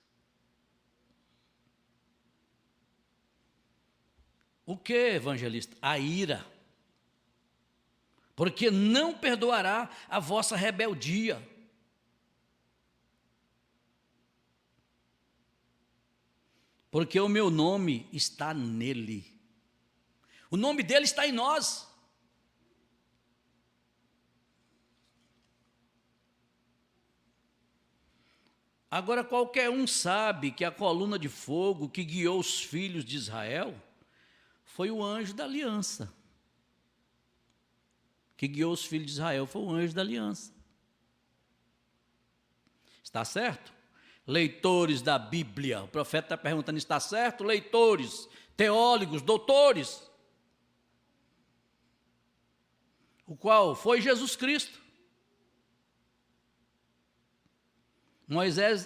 O que, evangelista? A ira. Porque não perdoará a vossa rebeldia. Porque o meu nome está nele. O nome dele está em nós. Agora, qualquer um sabe que a coluna de fogo que guiou os filhos de Israel foi o anjo da aliança. Que guiou os filhos de Israel foi o anjo da aliança. Está certo? Leitores da Bíblia, o profeta está perguntando, está certo? Leitores, teólogos, doutores. O qual foi Jesus Cristo.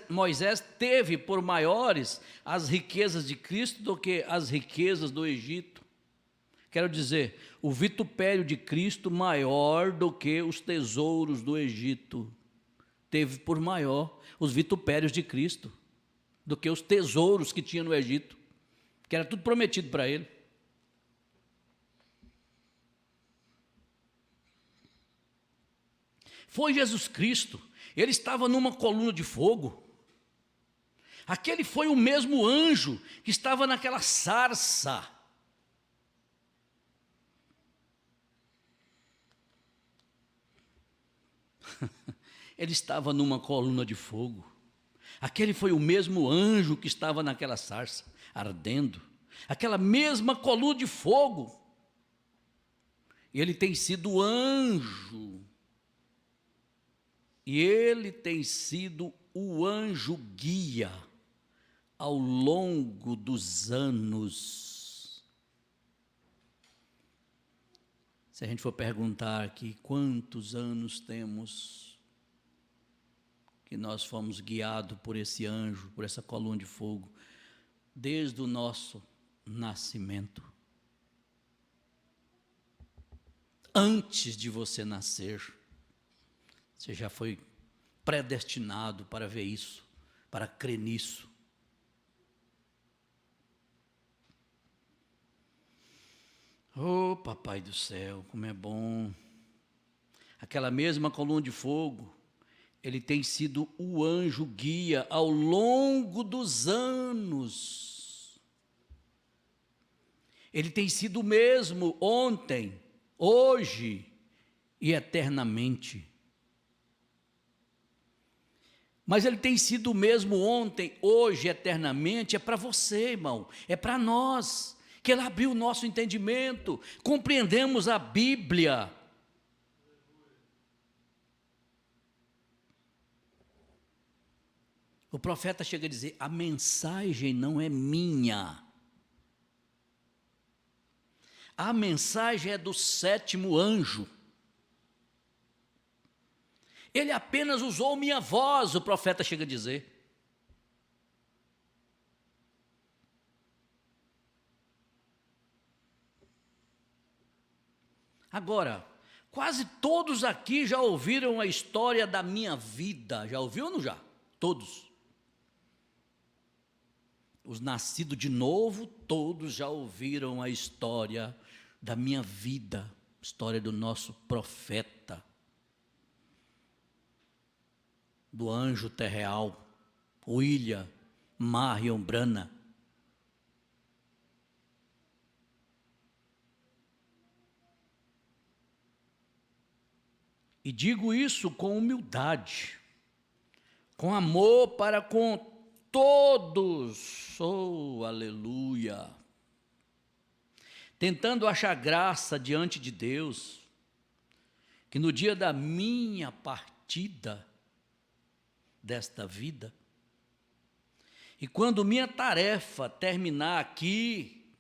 Moisés teve por maiores as riquezas de Cristo do que as riquezas do Egito. Quero dizer, o vitupério de Cristo maior do que os tesouros do Egito. Teve por maior os vitupérios de Cristo do que os tesouros que tinha no Egito, que era tudo prometido para ele. Foi Jesus Cristo, ele estava numa coluna de fogo. Aquele foi o mesmo anjo que estava naquela sarça. Ele estava numa coluna de fogo. Aquele foi o mesmo anjo que estava naquela sarça, ardendo. Aquela mesma coluna de fogo. E ele tem sido anjo. E ele tem sido o anjo guia ao longo dos anos. Se a gente for perguntar aqui, quantos anos temos que nós fomos guiados por esse anjo, por essa coluna de fogo, desde o nosso nascimento. Antes de você nascer, você já foi predestinado para ver isso, para crer nisso. Oh, papai do céu, como é bom. Aquela mesma coluna de fogo, ele tem sido o anjo guia ao longo dos anos. Ele tem sido o mesmo ontem, hoje e eternamente. Mas ele tem sido o mesmo ontem, hoje, eternamente. É para você, irmão, é para nós, que ele abriu o nosso entendimento, compreendemos a Bíblia. O profeta chega a dizer, a mensagem não é minha. A mensagem é do sétimo anjo. Ele apenas usou minha voz, o profeta chega a dizer. Agora, quase todos aqui já ouviram a história da minha vida. Já ouviu ou não já? Todos. Os nascidos de novo, todos já ouviram a história da minha vida. História do nosso profeta. Do anjo terreal. William Marion Branham. E digo isso com humildade, com amor para com todos, oh, aleluia, tentando achar graça diante de Deus, que no dia da minha partida desta vida, e quando minha tarefa terminar aqui,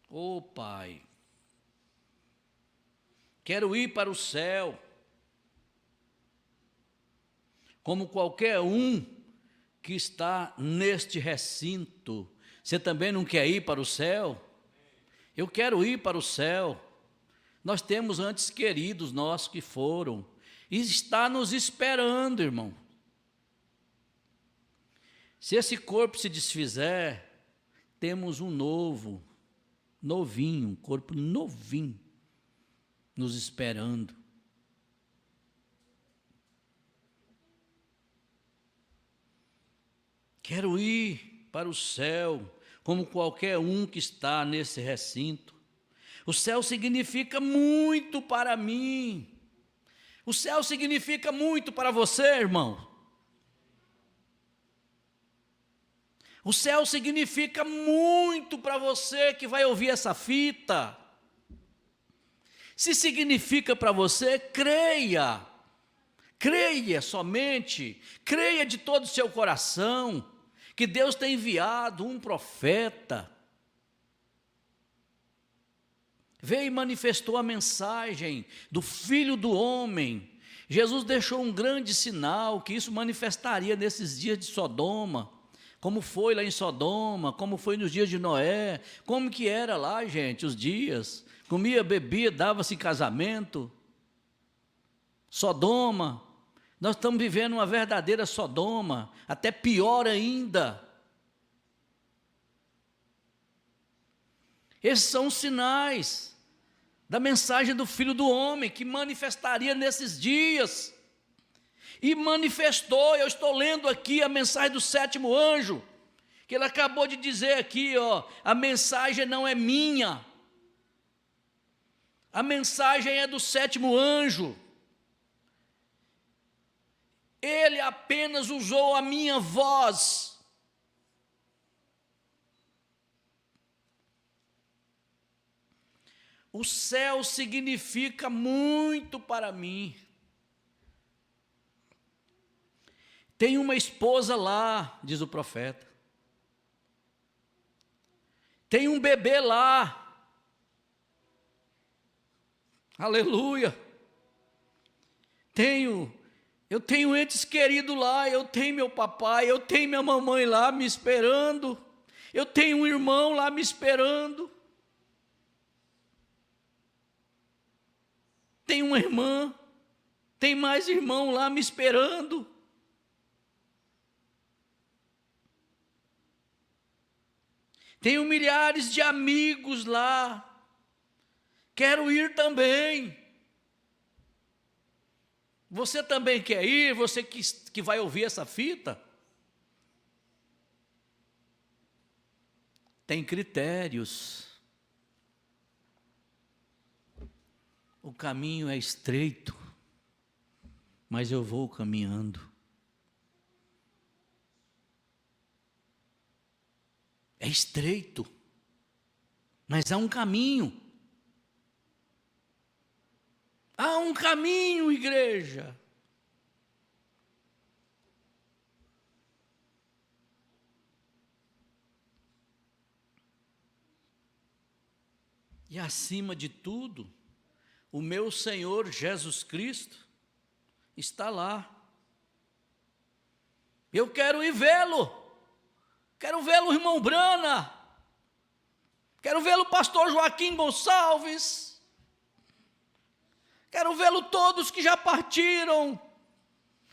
oh Pai, quero ir para o céu, como qualquer um que está neste recinto. Você também não quer ir para o céu? Eu quero ir para o céu. Nós temos antes queridos nossos que foram, e está nos esperando, irmão. Se esse corpo se desfizer, temos um novo, novinho, um corpo novinho, nos esperando. Quero ir para o céu, como qualquer um que está nesse recinto. O céu significa muito para mim. O céu significa muito para você, irmão. O céu significa muito para você que vai ouvir essa fita. Se significa para você, creia. Creia somente, creia de todo o seu coração, que Deus tem enviado um profeta. Veio e manifestou a mensagem do Filho do Homem. Jesus deixou um grande sinal, que isso manifestaria nesses dias de Sodoma. Como foi lá em Sodoma, como foi nos dias de Noé, como que era lá, gente, os dias. Comia, bebia, dava-se casamento. Sodoma, nós estamos vivendo uma verdadeira Sodoma, até pior ainda. Esses são os sinais da mensagem do Filho do Homem, que manifestaria nesses dias. E manifestou. Eu estou lendo aqui a mensagem do 7º anjo, que ele acabou de dizer aqui, ó, a mensagem não é minha. A mensagem é do 7º anjo. Ele apenas usou a minha voz. O céu significa muito para mim. Tem uma esposa lá, diz o profeta. Tem um bebê lá. Aleluia. Eu tenho entes queridos lá, eu tenho meu papai, eu tenho minha mamãe lá me esperando. Eu tenho um irmão lá me esperando. Tem uma irmã, tem mais irmão lá me esperando. Tenho milhares de amigos lá. Quero ir também. Você também quer ir? Você que vai ouvir essa fita? Tem critérios. O caminho é estreito, mas eu vou caminhando. É estreito, mas há um caminho. Há um caminho, igreja. E acima de tudo, o meu Senhor Jesus Cristo está lá. Eu quero ir vê-lo. Quero vê-lo, irmão Brana. Quero vê-lo, pastor Joaquim Gonçalves. Quero vê-lo todos que já partiram,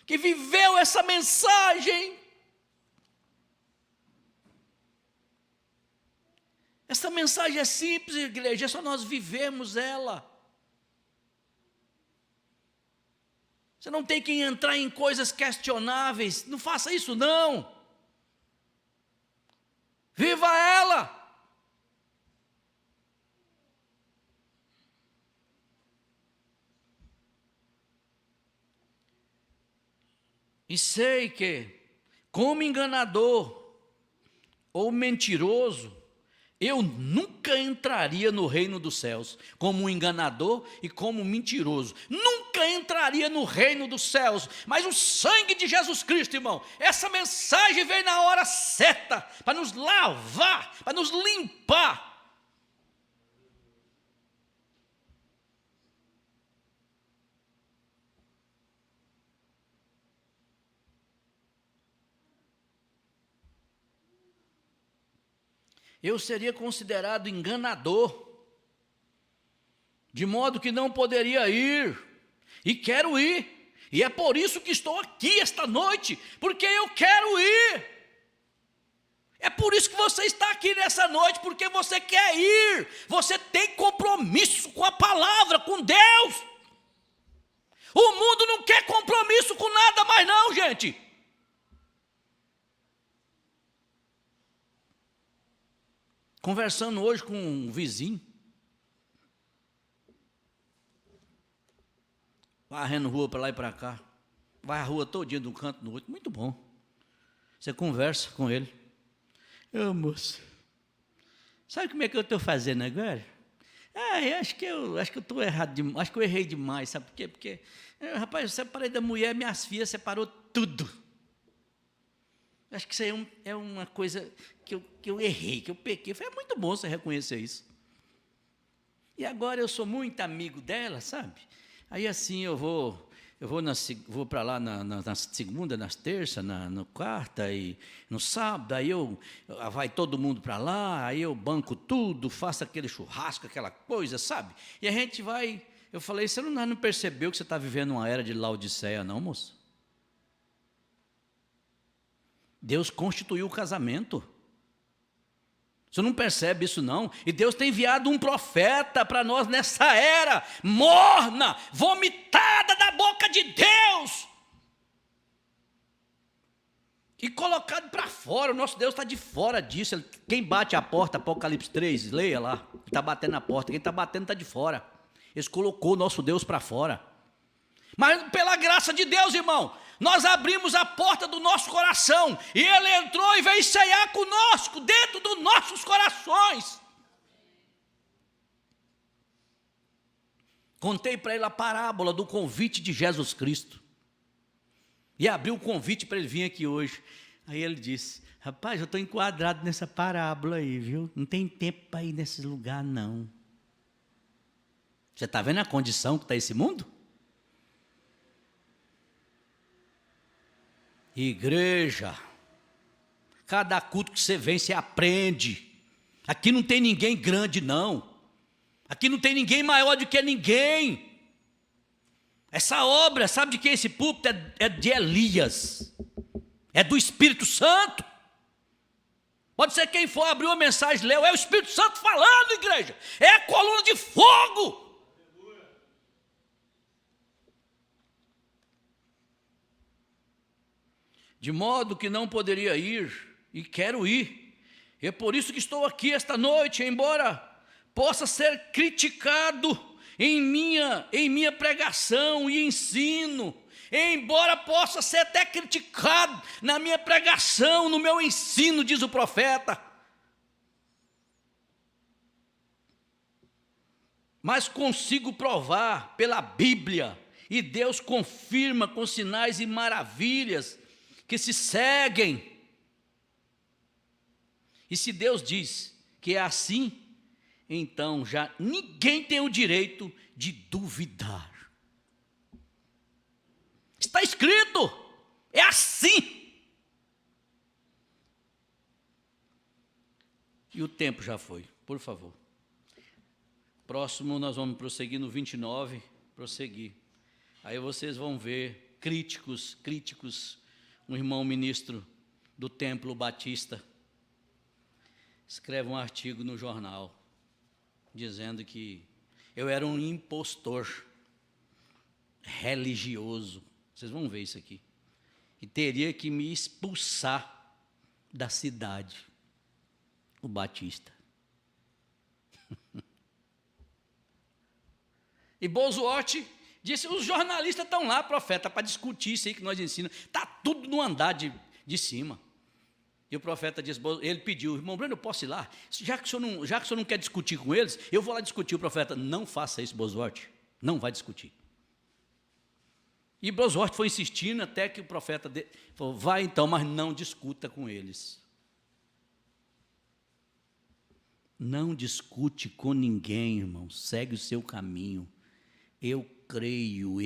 que viveu essa mensagem. Essa mensagem é simples, igreja, é só nós vivemos ela. Você não tem que entrar em coisas questionáveis, não faça isso não. Viva ela. E sei que, como enganador ou mentiroso, eu nunca entraria no reino dos céus, como um enganador e como um mentiroso. Nunca entraria no reino dos céus, mas o sangue de Jesus Cristo, irmão, essa mensagem veio na hora certa, para nos lavar, para nos limpar. Eu seria considerado enganador, de modo que não poderia ir, e quero ir, e é por isso que estou aqui esta noite, porque eu quero ir. É por isso que você está aqui nessa noite, porque você quer ir, você tem compromisso com a palavra, com Deus. O mundo não quer compromisso com nada mais não, gente. Conversando hoje com um vizinho, varrendo rua para lá e para cá, vai a rua todinha de um canto no outro, muito bom. Você conversa com ele. Ô moço, sabe como é que eu estou fazendo agora? Eu acho que eu estou errado demais, acho que eu errei demais, sabe por quê? Porque, rapaz, eu separei da mulher, minhas filhas separou tudo. Acho que isso aí é uma coisa que eu errei, que eu pequei. Foi muito bom você reconhecer isso. E agora eu sou muito amigo dela, sabe? Aí assim eu vou para lá na segunda, nas terças, na quarta e no sábado. Aí vai todo mundo para lá, aí eu banco tudo, faço aquele churrasco, aquela coisa, sabe? E a gente vai. Eu falei, você não percebeu que você está vivendo uma era de Laodiceia, não, moço? Deus constituiu o casamento. Você não percebe isso não? E Deus tem enviado um profeta para nós nessa era, morna, vomitada da boca de Deus. E colocado para fora, o nosso Deus está de fora disso. Quem bate a porta, Apocalipse 3, leia lá, está batendo a porta, quem está batendo está de fora. Ele colocou o nosso Deus para fora. Mas pela graça de Deus, irmão, nós abrimos a porta do nosso coração, e Ele entrou e veio ceiar conosco, dentro dos nossos corações. Contei para ele a parábola do convite de Jesus Cristo, e abri o convite para ele vir aqui hoje. Aí ele disse, rapaz, eu estou enquadrado nessa parábola aí, viu? Não tem tempo para ir nesse lugar não. Você está vendo a condição que está esse mundo? Igreja, cada culto que você vem, você aprende. Aqui não tem ninguém grande, não. Aqui não tem ninguém maior do que ninguém. Essa obra, sabe de quem é esse púlpito? É de Elias. É do Espírito Santo. Pode ser quem for abrir uma mensagem, leu. É o Espírito Santo falando, igreja. É a coluna de fogo. De modo que não poderia ir, e quero ir. É por isso que estou aqui esta noite, embora possa ser criticado em minha pregação e ensino, embora possa ser até criticado na minha pregação, no meu ensino, diz o profeta. Mas consigo provar pela Bíblia, e Deus confirma com sinais e maravilhas, que se seguem. E se Deus diz que é assim, então já ninguém tem o direito de duvidar. Está escrito, é assim. E o tempo já foi, por favor. Próximo nós vamos prosseguir no 29, prosseguir. Aí vocês vão ver críticos, um irmão ministro do Templo Batista escreve um artigo no jornal dizendo que eu era um impostor religioso. Vocês vão ver isso aqui. E teria que me expulsar da cidade, o Batista. E Bosworth disse, os jornalistas estão lá, profeta, para discutir isso aí que nós ensinamos. Está tudo no andar de cima. E o profeta disse, ele pediu, irmão Breno, eu posso ir lá? Já que o senhor não quer discutir com eles, eu vou lá discutir. O profeta, não faça isso, Bosworth, não vai discutir. E Bosworth foi insistindo até que o profeta falou, vai então, mas não discuta com eles. Não discute com ninguém, irmão, segue o seu caminho. Eu creio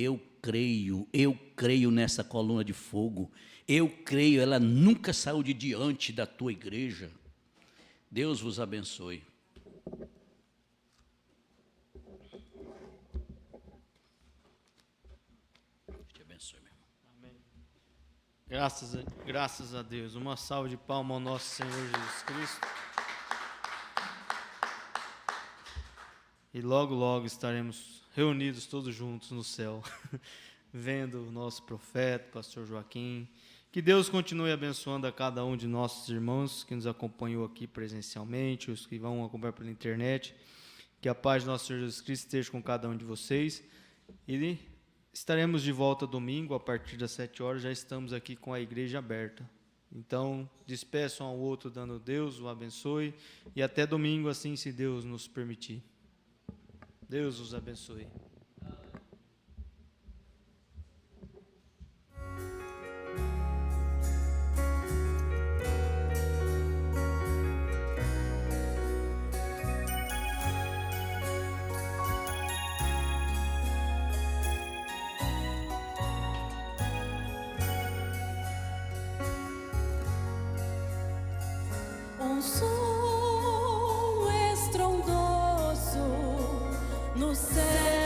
nessa coluna de fogo. Eu creio, ela nunca saiu de diante da tua igreja. Deus vos abençoe. Deus te abençoe, meu irmão. Amém. Graças a Deus. Uma salva de palmas ao nosso Senhor Jesus Cristo. E logo, logo estaremos reunidos todos juntos no céu, vendo o nosso profeta, pastor Joaquim. Que Deus continue abençoando a cada um de nossos irmãos que nos acompanhou aqui presencialmente, os que vão acompanhar pela internet. Que a paz do nosso Senhor Jesus Cristo esteja com cada um de vocês. E estaremos de volta domingo, a partir das 7 horas, já estamos aqui com a igreja aberta. Então, despeçam ao outro, dando Deus o abençoe. E até domingo, assim, se Deus nos permitir. Deus os abençoe. Um som estrondoso no céu.